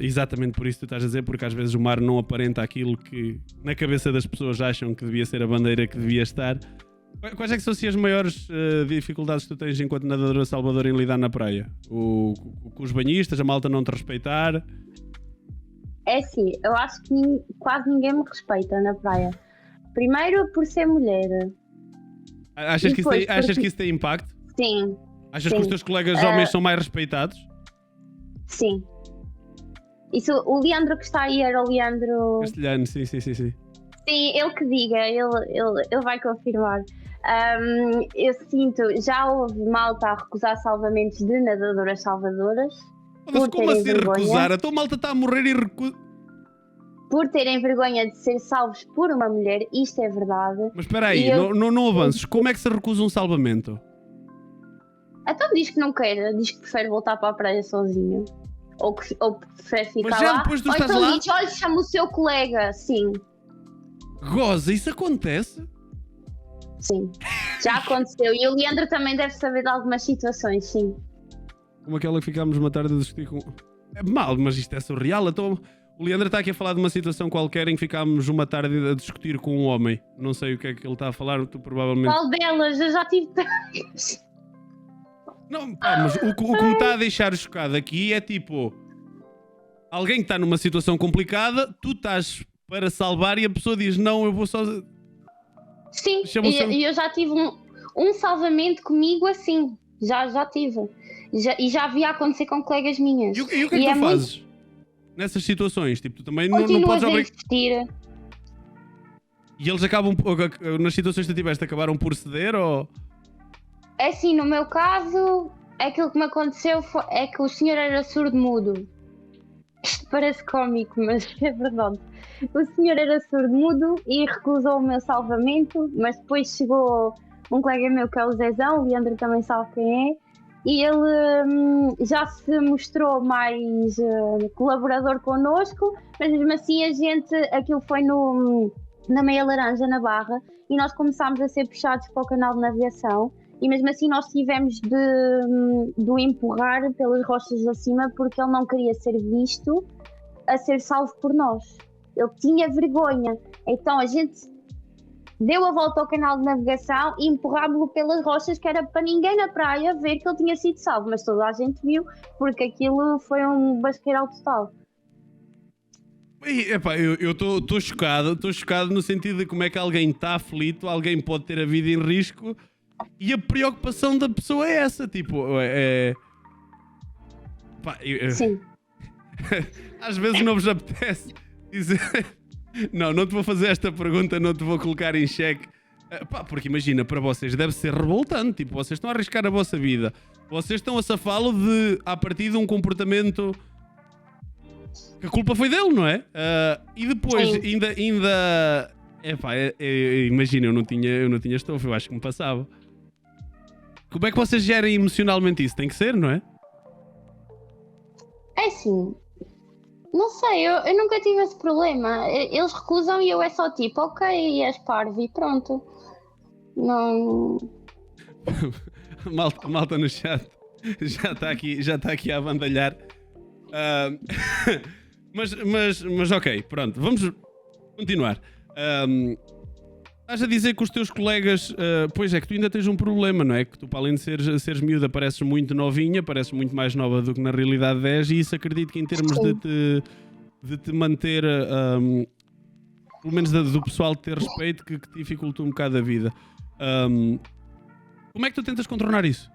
Exatamente por isso que tu estás a dizer, porque às vezes o mar não aparenta aquilo que na cabeça das pessoas acham que devia ser a bandeira que devia estar. Quais é que são assim, as maiores dificuldades que tu tens enquanto nadadora Salvador em lidar na praia? Com os banhistas, a malta não te respeitar? É assim, eu acho que quase ninguém me respeita na praia. Primeiro por ser mulher. Achas que isso tem impacto? Sim. Achas que os teus colegas homens são mais respeitados? Sim. Isso, o Leandro que está aí era o Leandro... Castelhano, sim. Sim, ele que diga, ele vai confirmar. Eu sinto, já houve malta a recusar salvamentos de nadadoras salvadoras. Mas como assim recusar? A tua malta está a morrer e recusa... Por terem vergonha de ser salvos por uma mulher, isto é verdade. Mas espera aí, não avances. Como é que se recusa um salvamento? Então diz que não quer, diz que prefere voltar para a praia sozinho. Ou prefere ficar mas já lá. Depois tu ou estás então lá? diz, olha, chama o seu colega, sim. Goza, isso acontece? Sim, já aconteceu. E o Leandro também deve saber de algumas situações, sim. Como aquela que ficámos uma tarde a discutir com... É mal, mas isto é surreal. Então, o Leandro está aqui a falar de uma situação qualquer em que ficámos uma tarde a discutir com um homem. Não sei o que é que ele está a falar, tu provavelmente... Qual delas? Eu já tive tantas. Não, pá, mas o que me está a deixar chocado aqui é tipo... Alguém que está numa situação complicada, tu estás para salvar e a pessoa diz, não, eu vou só... Sim, e eu já tive um salvamento comigo assim. Já tive. E já vi acontecer com colegas minhas. E o que é que tu fazes nessas situações? Tipo, tu também não podes obrigar. E eles acabam, nas situações que tu tiveste, acabaram por ceder ou... É assim, no meu caso, aquilo que me aconteceu é que o senhor era surdo-mudo. Isto parece cómico, mas é verdade. O senhor era surdo-mudo e recusou o meu salvamento, mas depois chegou um colega meu que é o Zezão, o Leandro também sabe quem é, e ele já se mostrou mais colaborador connosco, mas mesmo assim aquilo foi na Meia Laranja, na Barra, e nós começámos a ser puxados para o canal de navegação, e mesmo assim nós tivemos de o empurrar pelas rochas acima porque ele não queria ser visto a ser salvo por nós. Ele tinha vergonha, então a gente deu a volta ao canal de navegação e empurrámos-lo pelas rochas, que era para ninguém na praia ver que ele tinha sido salvo, mas toda a gente viu, porque aquilo foi um basqueiral total. Epá, eu estou chocado no sentido de como é que alguém está aflito, alguém pode ter a vida em risco e a preocupação da pessoa é essa, tipo, Sim. Às vezes não vos apetece dizer... Não te vou fazer esta pergunta, não te vou colocar em xeque. Porque imagina, para vocês deve ser revoltante. Tipo, vocês estão a arriscar a vossa vida. Vocês estão a safá-lo a partir de um comportamento que a culpa foi dele, não é? E depois ainda... Imagina, eu não tinha estofo, eu acho que me passava. Como é que vocês gerem emocionalmente isso? Tem que ser, não é? É assim... Não sei, eu nunca tive esse problema. Eles recusam e eu é só tipo, ok, és parvo e pronto. Não... malta no chat já está aqui a abandalhar. Mas ok, pronto, vamos continuar. Estás a dizer que os teus colegas... pois é, que tu ainda tens um problema, não é? Que tu, para além de seres miúda, pareces muito novinha, pareces muito mais nova do que na realidade és, e isso acredito que em termos de te manter, pelo menos do pessoal ter respeito, que te dificulta um bocado a vida. Como é que tu tentas contornar isso?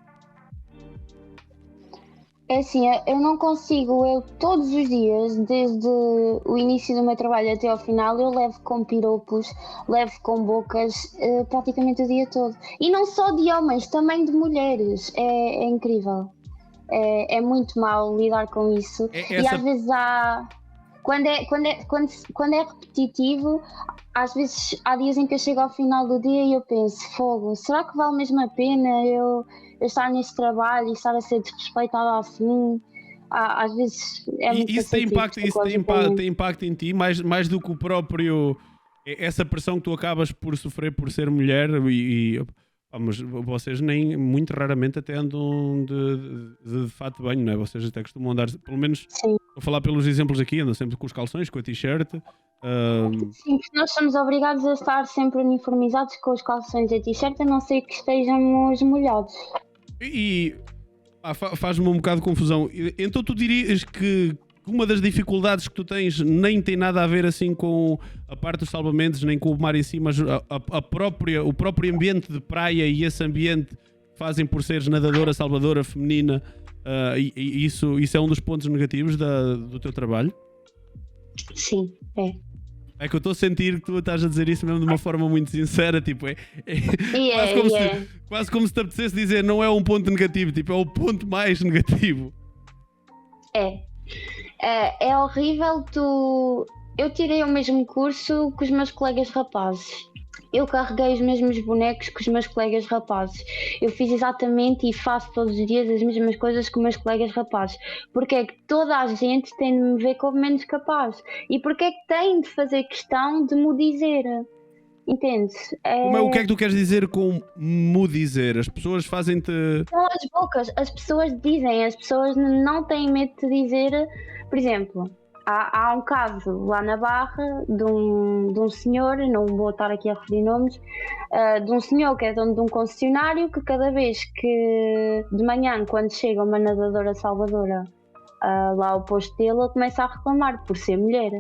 É assim, eu não consigo, eu todos os dias, desde o início do meu trabalho até ao final, eu levo com piropos, levo com bocas praticamente o dia todo. E não só de homens, também de mulheres. É incrível. É muito mau lidar com isso. E às vezes há... Quando é repetitivo, às vezes há dias em que eu chego ao final do dia e eu penso, fogo, será que vale mesmo a pena eu estar neste trabalho e estar a ser desrespeitada assim? Às vezes é muito isso tem impacto em ti, mais do que o próprio... Essa pressão que tu acabas por sofrer por ser mulher mas vocês nem, muito raramente até andam de fato de banho, não é? Vocês até costumam andar, pelo menos, Sim. Vou falar pelos exemplos aqui, andam sempre com os calções, com a t-shirt. Sim, porque nós somos obrigados a estar sempre uniformizados com os calções e a t-shirt, a não ser que estejamos molhados. Faz-me um bocado de confusão. Então tu dirias que uma das dificuldades que tu tens nem tem nada a ver assim com a parte dos salvamentos, nem com o mar em si, mas o próprio ambiente de praia e esse ambiente que fazem por seres nadadora, salvadora, feminina, e isso é um dos pontos negativos do teu trabalho? Sim, é. É que eu estou a sentir que tu estás a dizer isso mesmo de uma forma muito sincera, tipo, quase como se te apetecesse dizer não é um ponto negativo, tipo, é o ponto mais negativo. É horrível Eu tirei o mesmo curso que os meus colegas rapazes. Eu carreguei os mesmos bonecos que os meus colegas rapazes. Eu fiz exatamente e faço todos os dias as mesmas coisas que os meus colegas rapazes. Porque é que toda a gente tem de me ver como menos capaz? E porque é que tem de fazer questão de me dizer? Entendes? O que é que tu queres dizer com me dizer? As pessoas fazem-te... São as bocas. As pessoas dizem. As pessoas não têm medo de dizer... Por exemplo... Há um caso lá na Barra de um senhor, não vou estar aqui a referir nomes, de um senhor que é dono de um concessionário que cada vez que de manhã, quando chega uma nadadora salvadora lá ao posto dele, ele começa a reclamar por ser mulher.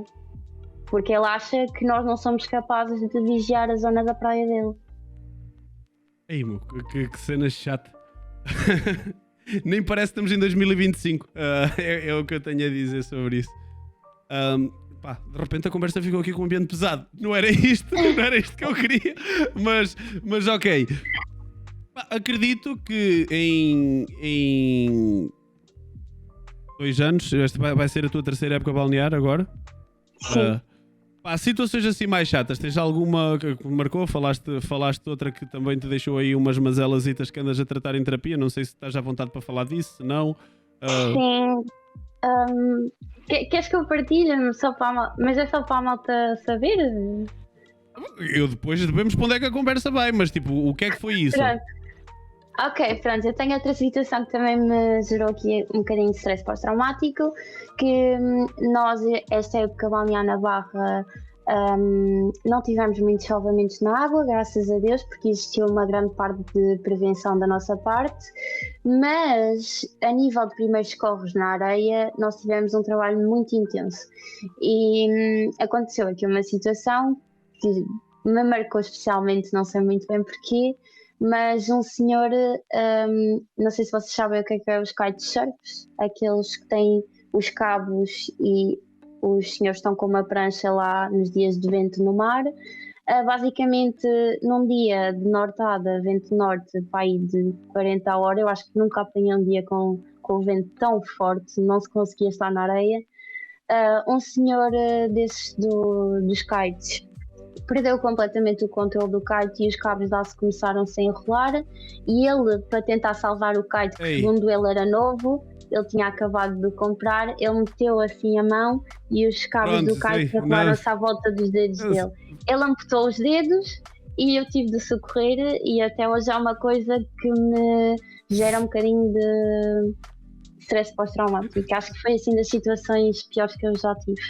Porque ele acha que nós não somos capazes de vigiar a zona da praia dele. Ei, meu, que cena chata. Nem parece que estamos em 2025. É o que eu tenho a dizer sobre isso. De repente a conversa ficou aqui com um ambiente pesado. Não era isto que eu queria, mas ok. Acredito que em 2 anos, esta vai ser a tua terceira época balnear agora. Sim. Situações assim mais chatas, tens alguma que marcou? Falaste de outra que também te deixou aí umas mazelasitas que andas a tratar em terapia, não sei se estás à vontade para falar disso, se não. Sim. Queres que eu partilhe? Mas é só para a malta saber? Eu depois devemos para onde é que a conversa vai, mas tipo, o que é que foi isso? Pronto. Ok, pronto, eu tenho outra situação que também me gerou aqui um bocadinho de stress pós-traumático, que nós, esta época balnear na Barra, não tivemos muitos salvamentos na água, graças a Deus, porque existiu uma grande parte de prevenção da nossa parte, mas a nível de primeiros socorros na areia, nós tivemos um trabalho muito intenso e aconteceu aqui uma situação que me marcou especialmente, não sei muito bem porquê, mas um senhor, não sei se vocês sabem o que é os kitesurfs, aqueles que têm os cabos e os senhores estão com uma prancha lá nos dias de vento no mar. Basicamente, num dia de nortada, vento norte, para aí de 40 a hora, eu acho que nunca apanhei um dia com o vento tão forte, não se conseguia estar na areia. Um senhor desses dos kites perdeu completamente o controle do kite e os cabos lá se começaram a se enrolar e ele, para tentar salvar o kite, que segundo ele era novo, ele tinha acabado de comprar, ele meteu assim a mão e os cabos do kite enrolaram-se à volta dos dedos dele. Ele amputou os dedos e eu tive de socorrer e até hoje é uma coisa que me gera um bocadinho de stress pós-traumático. Acho que foi assim das situações piores que eu já tive.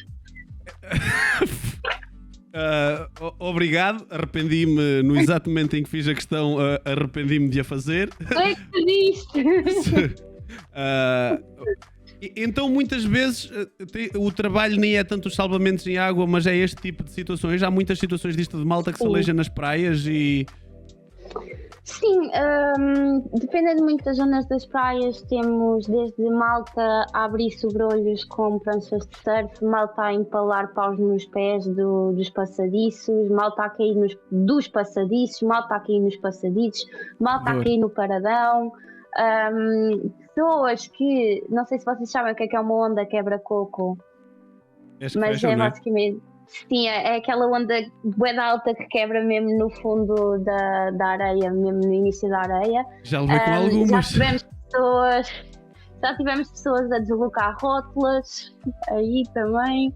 Obrigado, arrependi-me no exato momento em que fiz a questão, arrependi-me de a fazer. É que diste! Então muitas vezes o trabalho nem é tanto os salvamentos em água, mas é este tipo de situações. Há muitas situações disto de malta que se aleja nas praias e... Sim, dependendo muito das zonas das praias, temos desde malta a abrir sobrolhos com pranchas de surf, malta a empalar paus nos pés dos passadiços, malta a cair dos passadiços, malta a cair nos passadiços, malta a cair no paradão. Pessoas que, não sei se vocês sabem o que é uma onda quebra-coco, mas é basicamente... Sim, é aquela onda bué alta que quebra mesmo no fundo da areia, mesmo no início da areia. Já levei com algumas. Já tivemos pessoas a deslocar rótulas, aí também.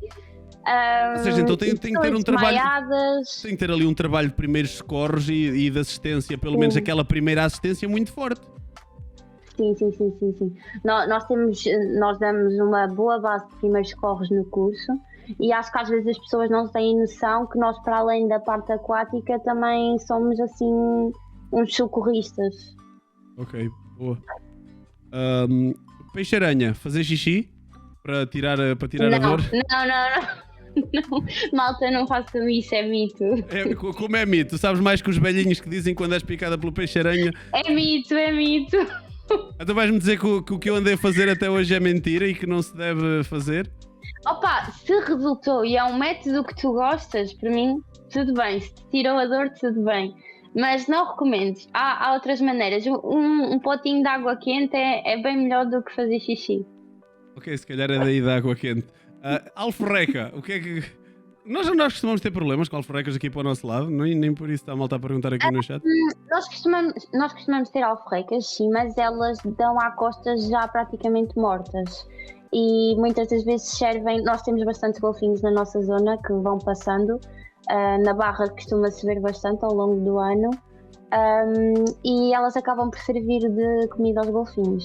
Ou seja, então tem que ter um trabalho. Tem que ter ali um trabalho de primeiros socorros e de assistência, pelo menos aquela primeira assistência muito forte. Sim. Nós damos uma boa base de primeiros socorros no curso. E acho que às vezes as pessoas não têm noção que nós, para além da parte aquática, também somos assim uns socorristas. Ok, boa. Peixe-aranha, fazer xixi para tirar a dor? Não. Malta, não façam isso, é mito. Como é mito? Sabes mais que os velhinhos que dizem quando és picada pelo peixe-aranha? É mito. Então vais-me dizer que o que eu andei a fazer até hoje é mentira e que não se deve fazer? Opa, se resultou e é um método que tu gostas, para mim, tudo bem. Se te tirou a dor, tudo bem. Mas não recomendes. Há outras maneiras. Um potinho de água quente é bem melhor do que fazer xixi. Ok, se calhar é daí da água quente. Alforreca, o que é que... Nós costumamos ter problemas com alforrecas aqui para o nosso lado, nem por isso está a malta a perguntar aqui no chat. Nós costumamos ter alforrecas, sim, mas elas dão à costa já praticamente mortas. E muitas das vezes servem, nós temos bastantes golfinhos na nossa zona que vão passando, na Barra costuma-se ver bastante ao longo do ano, e elas acabam por servir de comida aos golfinhos.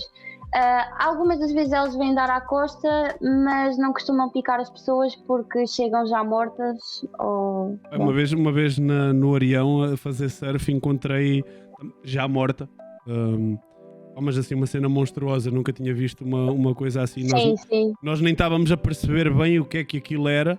Algumas das vezes elas vêm dar à costa, mas não costumam picar as pessoas porque chegam já mortas. Uma vez no Arião a fazer surf encontrei já morta. Mas assim, uma cena monstruosa, nunca tinha visto uma coisa assim. Sim. Nós nem estávamos a perceber bem o que é que aquilo era.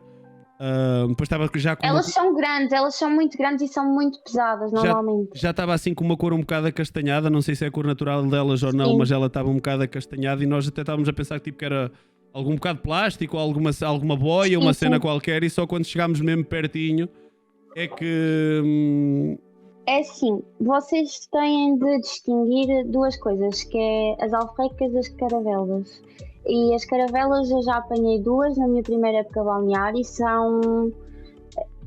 Depois estava já com elas são grandes, elas são muito grandes e são muito pesadas normalmente. Já estava assim com uma cor um bocado acastanhada, não sei se é a cor natural delas ou não, mas ela estava um bocado acastanhada e nós até estávamos a pensar que era algum bocado de plástico ou alguma boia, uma cena qualquer, e só quando chegámos mesmo pertinho é que É assim, vocês têm de distinguir duas coisas, que é as alforrecas e as caravelas. E as caravelas eu já apanhei duas na minha primeira época balnear e são,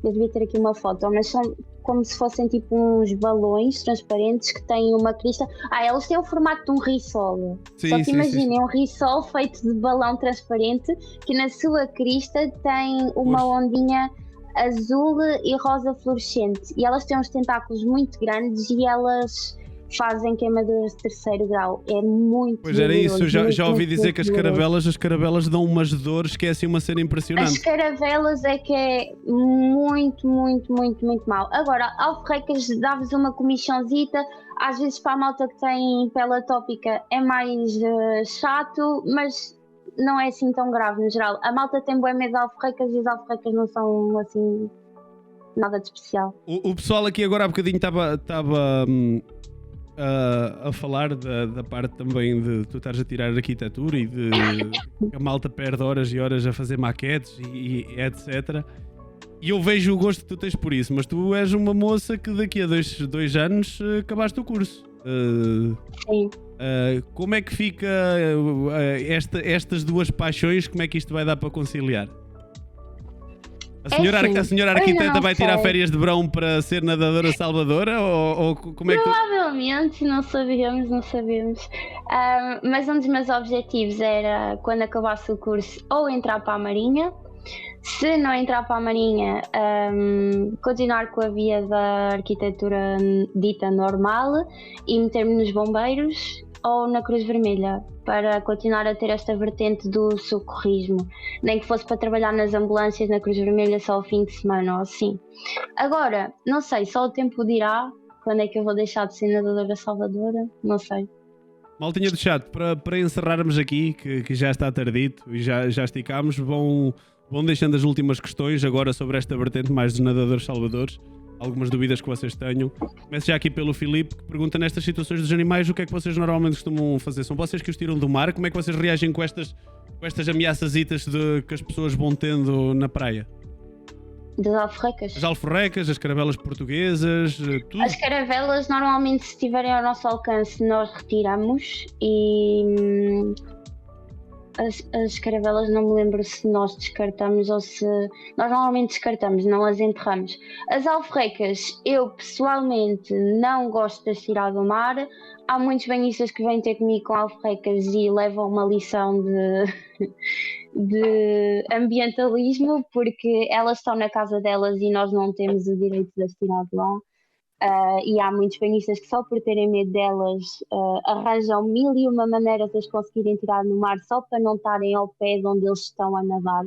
eu devia ter aqui uma foto, mas são como se fossem tipo uns balões transparentes que têm uma crista. Elas têm o formato de um risol. Sim, Só que sim, imaginem um risol feito de balão transparente que na sua crista tem uma ondinha azul e rosa fluorescente. E elas têm uns tentáculos muito grandes e elas fazem queimaduras de terceiro grau. É muito Pois era isso, eu já ouvi dizer muito que as doloroso. caravelas dão umas dores que é assim uma cena As impressionante. caravelas é que é muito, muito, muito, muito mal. Agora, alforrecas dá-vos uma comichãozita, às vezes para a malta que tem pele atópica é mais chato, mas não é assim tão grave no geral. A malta tem bué medo de alforrecas e as alforrecas não são assim nada de especial. O pessoal aqui agora há bocadinho estava a falar da parte também de tu estares a tirar arquitetura e de que a malta perde horas e horas a fazer maquetes e etc. E eu vejo o gosto que tu tens por isso, mas tu és uma moça que daqui a dois anos acabaste o curso. Sim. Como é que fica estas duas paixões? Como é que isto vai dar para conciliar? A senhora eu ainda arquiteta não vai tirar sei. férias de verão para ser nadadora salvadora? Ou como é que tu... Provavelmente, não sabemos. Mas um dos meus objetivos era, quando acabasse o curso, ou entrar para a Marinha. Se não entrar para a Marinha, continuar com a via da arquitetura dita normal e meter-me nos bombeiros ou na Cruz Vermelha, para continuar a ter esta vertente do socorrismo. Nem que fosse para trabalhar nas ambulâncias na Cruz Vermelha só ao fim de semana ou assim. Agora, não sei, só o tempo dirá quando é que eu vou deixar de ser nadadora salvadora, não sei. Maltinha do chat, para encerrarmos aqui, que já está tardito e já esticámos, vão deixando as últimas questões agora sobre esta vertente mais dos nadadores salvadores. Algumas dúvidas que vocês tenham. Começo já aqui pelo Filipe, que pergunta: nestas situações dos animais, o que é que vocês normalmente costumam fazer? São vocês que os tiram do mar? Como é que vocês reagem com estas ameaçasitas que as pessoas vão tendo na praia? Das alforrecas? As alforrecas, as caravelas portuguesas, tudo? As caravelas, normalmente, se estiverem ao nosso alcance, nós retiramos e as caravelas não me lembro se nós descartamos ou se... Nós normalmente descartamos, não as enterramos. As alforrecas, eu pessoalmente não gosto de as tirar do mar. Há muitos banhistas que vêm ter comigo com alforrecas e levam uma lição de ambientalismo, porque elas estão na casa delas e nós não temos o direito de as tirar de lá. E há muitos banhistas que só por terem medo delas arranjam mil e uma maneiras de as conseguirem tirar no mar só para não estarem ao pé de onde eles estão a nadar,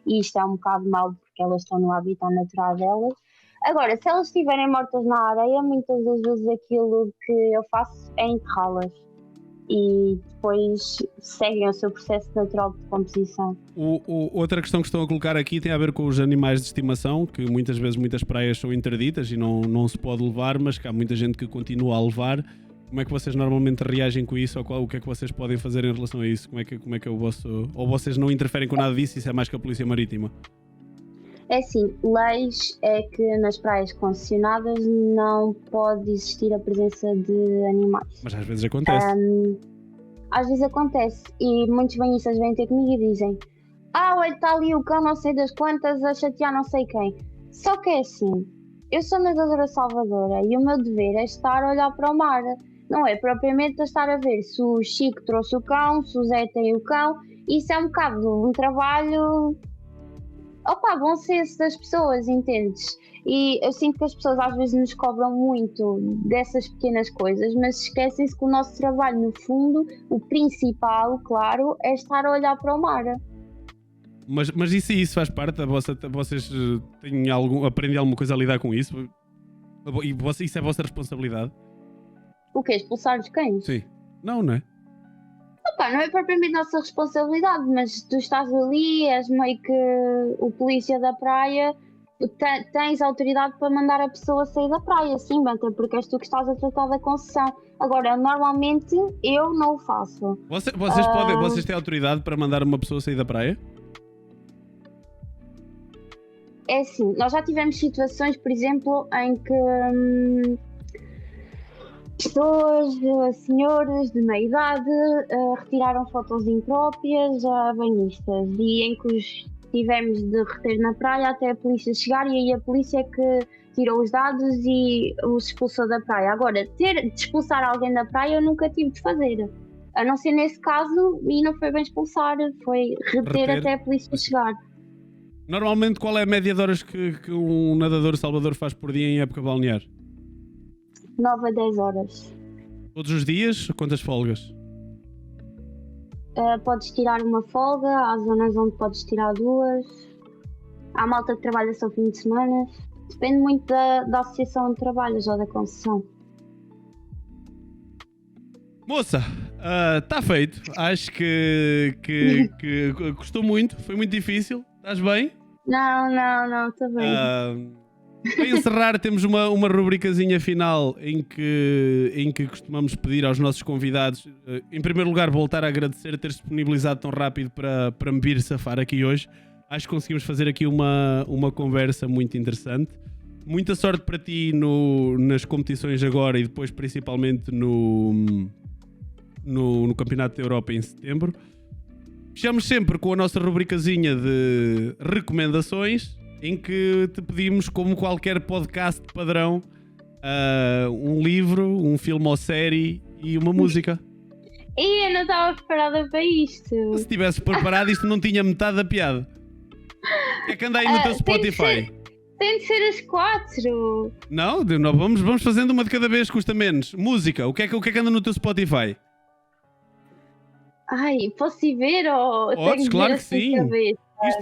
e isto é um bocado mau porque elas estão no habitat natural delas. Agora, se elas estiverem mortas na areia, muitas das vezes aquilo que eu faço é enterrá-las e depois seguem o seu processo natural de decomposição. Outra questão que estão a colocar aqui tem a ver com os animais de estimação, que muitas vezes muitas praias são interditas e não se pode levar, mas que há muita gente que continua a levar. Como é que vocês normalmente reagem com isso? Ou o que é que vocês podem fazer em relação a isso? Como é que é o vosso... Ou vocês não interferem com nada disso? Isso é mais que a Polícia Marítima? É assim, leis é que nas praias concessionadas não pode existir a presença de animais. Mas às vezes acontece. Às vezes acontece e muitos banhistas vêm ter comigo e dizem: olha, está ali o cão não sei das quantas a chatear não sei quem. Só que é assim, eu sou nadadora salvadora e o meu dever é estar a olhar para o mar. Não é propriamente a estar a ver se o Chico trouxe o cão, se o Zé tem o cão. Isso é um bocado um trabalho... bom senso das pessoas, entendes? E eu sinto que as pessoas às vezes nos cobram muito dessas pequenas coisas, mas esquecem-se que o nosso trabalho, no fundo, o principal, claro, é estar a olhar para o mar. Mas isso faz parte? Vocês aprendem alguma coisa a lidar com isso? E isso é a vossa responsabilidade? O quê? Expulsar os cães? Sim. Não é? Não é propriamente nossa responsabilidade, mas tu estás ali, és meio que o polícia da praia, tens autoridade para mandar a pessoa sair da praia, sim, até porque és tu que estás a tratar da concessão. Agora, normalmente eu não o faço. Vocês têm autoridade para mandar uma pessoa sair da praia? É assim, nós já tivemos situações, por exemplo, em que Pessoas, senhores de meia idade, retiraram fotos impróprias a banhistas e em que os tivemos de reter na praia até a polícia chegar e aí a polícia que tirou os dados e os expulsou da praia. Agora, de expulsar alguém da praia eu nunca tive de fazer. A não ser nesse caso, e não foi bem expulsar, foi reter até a polícia chegar. Normalmente, qual é a média de horas que um nadador salvador faz por dia em época balnear? 9 a 10 horas. Todos os dias? Quantas folgas? Podes tirar uma folga, há zonas onde podes tirar 2. Há malta que trabalha só fim de semana. Depende muito da associação onde trabalhas ou da concessão. Moça, está feito. Acho que gostou muito. Foi muito difícil. Estás bem? Não, está bem. Para encerrar, temos uma rubricazinha final em que costumamos pedir aos nossos convidados, em primeiro lugar, voltar a agradecer ter disponibilizado tão rápido para me vir safar aqui hoje. Acho que conseguimos fazer aqui uma conversa muito interessante. Muita sorte para ti nas competições agora e depois principalmente no Campeonato da Europa em setembro. Fechamos sempre com a nossa rubricazinha de recomendações, em que te pedimos, como qualquer podcast padrão, um livro, um filme ou série e uma música. E eu não estava preparada para isto. Se tivesse preparado, isto não tinha metade da piada. O que é que anda aí no teu Spotify? Tem de ser as 4. Não, vamos fazendo uma de cada vez, custa menos. Música, o que é que anda no teu Spotify? Ai, posso ir ver ou Podes, tenho claro que que ver sim. assim?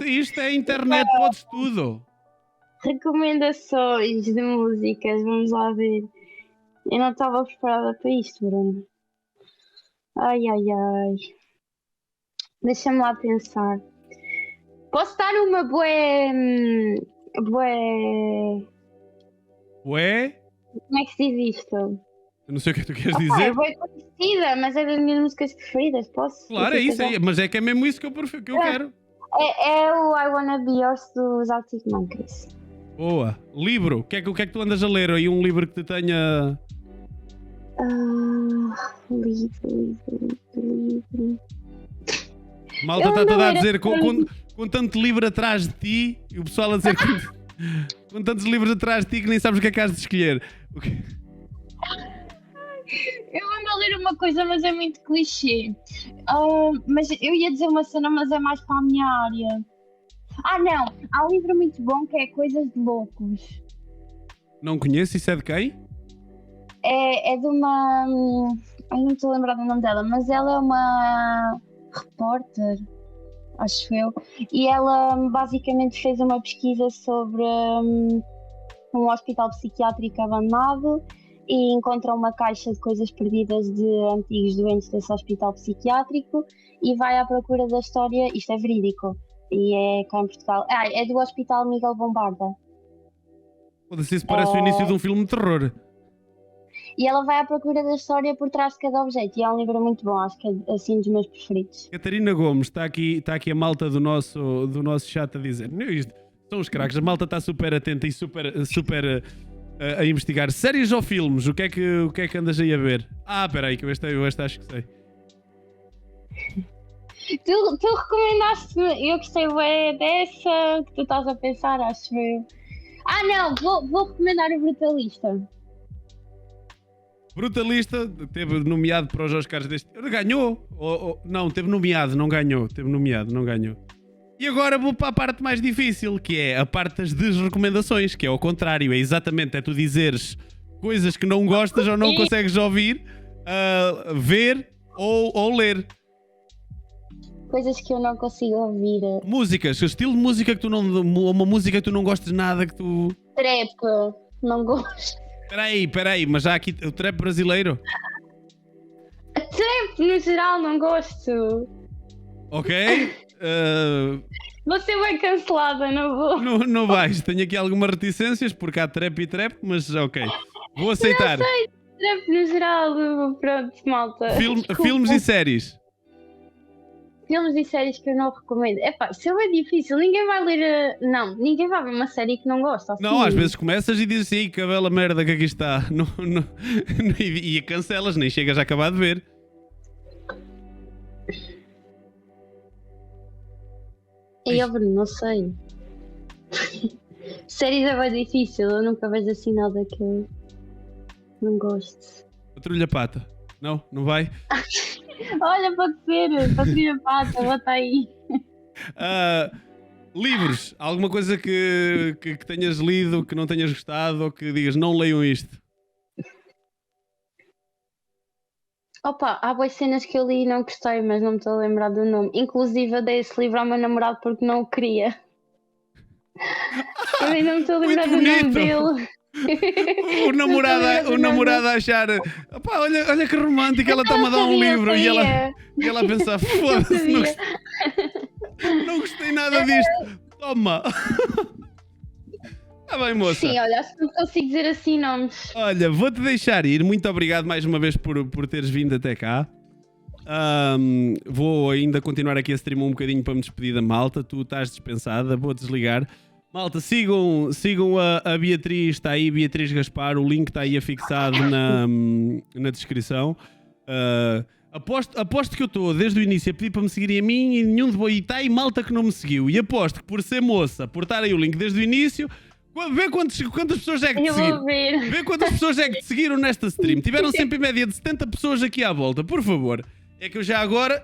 Isto é internet, podes tudo. Recomendações de músicas, vamos lá ver. Eu não estava preparada para isto, Bruno. Ai. Deixa-me lá pensar. Posso dar uma bué... Ué? Como é que se diz isto? Eu não sei o que é que tu queres É dizer. bué conhecida, mas é das minhas músicas preferidas, posso? Claro, é isso, mas é que é mesmo isso que eu quero. É o I Wanna Be Yours dos Arctic Monkeys. Boa. Livro, o que é que tu andas a ler? Aí um livro que te tenha... Livro. Malta está toda a dizer, com tanto livro atrás de ti, e o pessoal a dizer com tantos livros atrás de ti que nem sabes o que é que has de escolher. Eu ando a ler uma coisa, mas é muito clichê. Mas eu ia dizer uma cena, mas é mais para a minha área. Não, há um livro muito bom que é Coisas de Loucos. Não conheço, isso é de quem? É de uma... Eu não estou a lembrar do nome dela, mas ela é uma repórter, acho eu. E ela basicamente fez uma pesquisa sobre um hospital psiquiátrico abandonado e encontra uma caixa de coisas perdidas de antigos doentes desse hospital psiquiátrico e vai à procura da história. Isto é verídico e é cá em Portugal. É do Hospital Miguel Bombarda. Isso parece o início de um filme de terror. E ela vai à procura da história por trás de cada objeto. E é um livro muito bom, acho que é assim dos meus preferidos. Catarina Gomes, está aqui a malta do nosso chat a dizer. Isto são os craques, a malta está super atenta e super a investigar. Séries ou filmes? O que é que andas aí a ver? Espera aí, que eu esta acho que sei. Tu recomendaste-me, eu gostei bem dessa que tu estás a pensar, acho eu. Não, vou recomendar o Brutalista. Brutalista, teve nomeado para os Oscars deste... Ganhou? Não, teve nomeado, não ganhou. Teve nomeado, não ganhou. E agora vou para a parte mais difícil, que é a parte das desrecomendações, que é ao contrário, é exatamente tu dizeres coisas que não gostas ou não consegues ouvir, ver ou ler. Coisas que eu não consigo ouvir. Músicas, estilo de música que tu não... Uma música que tu não gostas nada, que tu... Trap, não gosto. Espera aí, mas já aqui o trap brasileiro? Trap, no geral, não gosto. Ok. Vou ser bem cancelada, não vou. Não vais, tenho aqui algumas reticências, porque há trap e trap, mas ok. Vou aceitar. Não sei, trap no geral, pronto, malta. Filmes e séries? filmes e séries que eu não recomendo. Epá, isso é difícil. Ninguém vai ler. Não, ninguém vai ver uma série que não gosta. Assim. Não, às vezes começas e dizes assim, que bela merda que aqui está. E cancelas, nem chegas a acabar de ver. E eu, Bruno, não sei. Séries é bem difícil. Eu nunca vejo assim nada que eu não gosto. Patrulha Pata. Não? Não vai? Olha, pode ser. Patrulha Pata, bota aí. Livros. Alguma coisa que tenhas lido, que não tenhas gostado ou que digas não leiam isto? Opa, há boas cenas que eu li e não gostei, mas não me estou a lembrar do nome. Inclusive, eu dei esse livro ao meu namorado porque não o queria. Eu ainda não me estou a lembrar do nome dele. O namorado a achar opá, olha que romântico, ela está-me a dar um livro e ela a pensar, foda-se, não gostei nada disto, toma. Está bem, moça. Sim, olha, acho que não consigo dizer assim nomes. Olha, vou-te deixar ir, muito obrigado mais uma vez por teres vindo até cá. Vou ainda continuar aqui a streamar um bocadinho para me despedir da malta, tu estás dispensada, vou desligar. Malta, sigam a Beatriz, está aí, Beatriz Gaspar, o link está aí afixado na descrição. Aposto que eu estou desde o início a pedir para me seguirem a mim e nenhum de está aí malta que não me seguiu. E aposto que por ser moça, por estar aí o link desde o início, vê quantas pessoas é que te seguiram. Vê quantas pessoas é que te seguiram nesta stream. Tiveram sempre em média de 70 pessoas aqui à volta, por favor. É que eu já agora...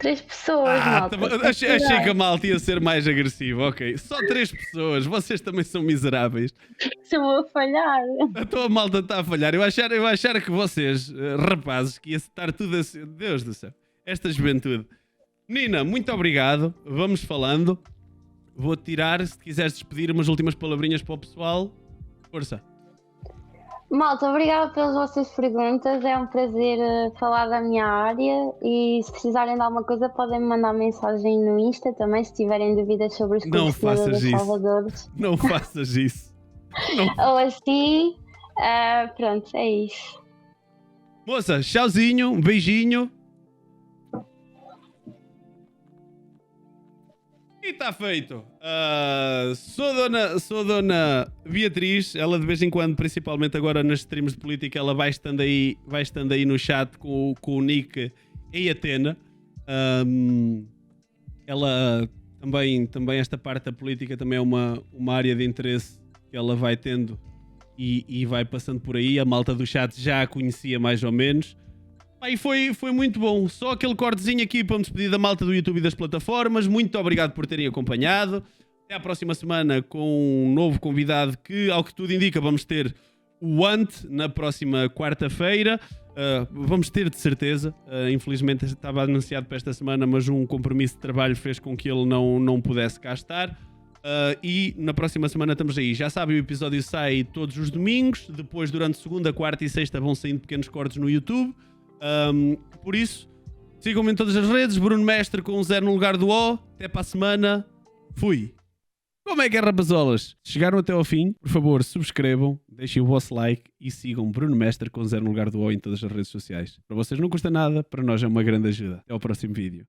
Três pessoas, malta. Achei que a malta ia ser mais agressiva, ok. Só 3 pessoas, vocês também são miseráveis. Estou a falhar. A tua malta está a falhar. Eu achar que vocês, rapazes, que ia estar tudo assim. Deus do céu, esta juventude. Nina, muito obrigado. Vamos falando. Vou-te tirar, se quiseres despedir umas últimas palavrinhas para o pessoal. Força. Malta, obrigada pelas vossas perguntas. É um prazer falar da minha área e se precisarem de alguma coisa podem me mandar mensagem no Insta também se tiverem dúvidas sobre os colecionadores de Salvadores. Não faças isso. Ou assim, pronto, é isso. Moça, tchauzinho, um beijinho. E está feito. Sou dona Beatriz. Ela de vez em quando, principalmente agora nas streams de política, ela vai estando aí no chat com o Nick em Atena. Ela também esta parte da política também é uma área de interesse que ela vai tendo e vai passando por aí. A malta do chat já a conhecia mais ou menos. E foi muito bom. Só aquele cortezinho aqui para me despedir da malta do YouTube e das plataformas. Muito obrigado por terem acompanhado. Até à próxima semana com um novo convidado que, ao que tudo indica, vamos ter o Ant na próxima quarta-feira. Vamos ter de certeza. Infelizmente estava anunciado para esta semana, mas um compromisso de trabalho fez com que ele não pudesse cá estar. E na próxima semana estamos aí. Já sabem, o episódio sai todos os domingos. Depois, durante segunda, quarta e sexta, vão saindo pequenos cortes no YouTube. Por isso, sigam-me em todas as redes. Bruno Mestre com um 0 no lugar do O. Até para a semana. Fui. Como é que é, rapazolas? Se chegaram até ao fim, por favor, subscrevam, deixem o vosso like e sigam Bruno Mestre com 0 no lugar do O em todas as redes sociais. Para vocês não custa nada, para nós é uma grande ajuda. Até ao próximo vídeo.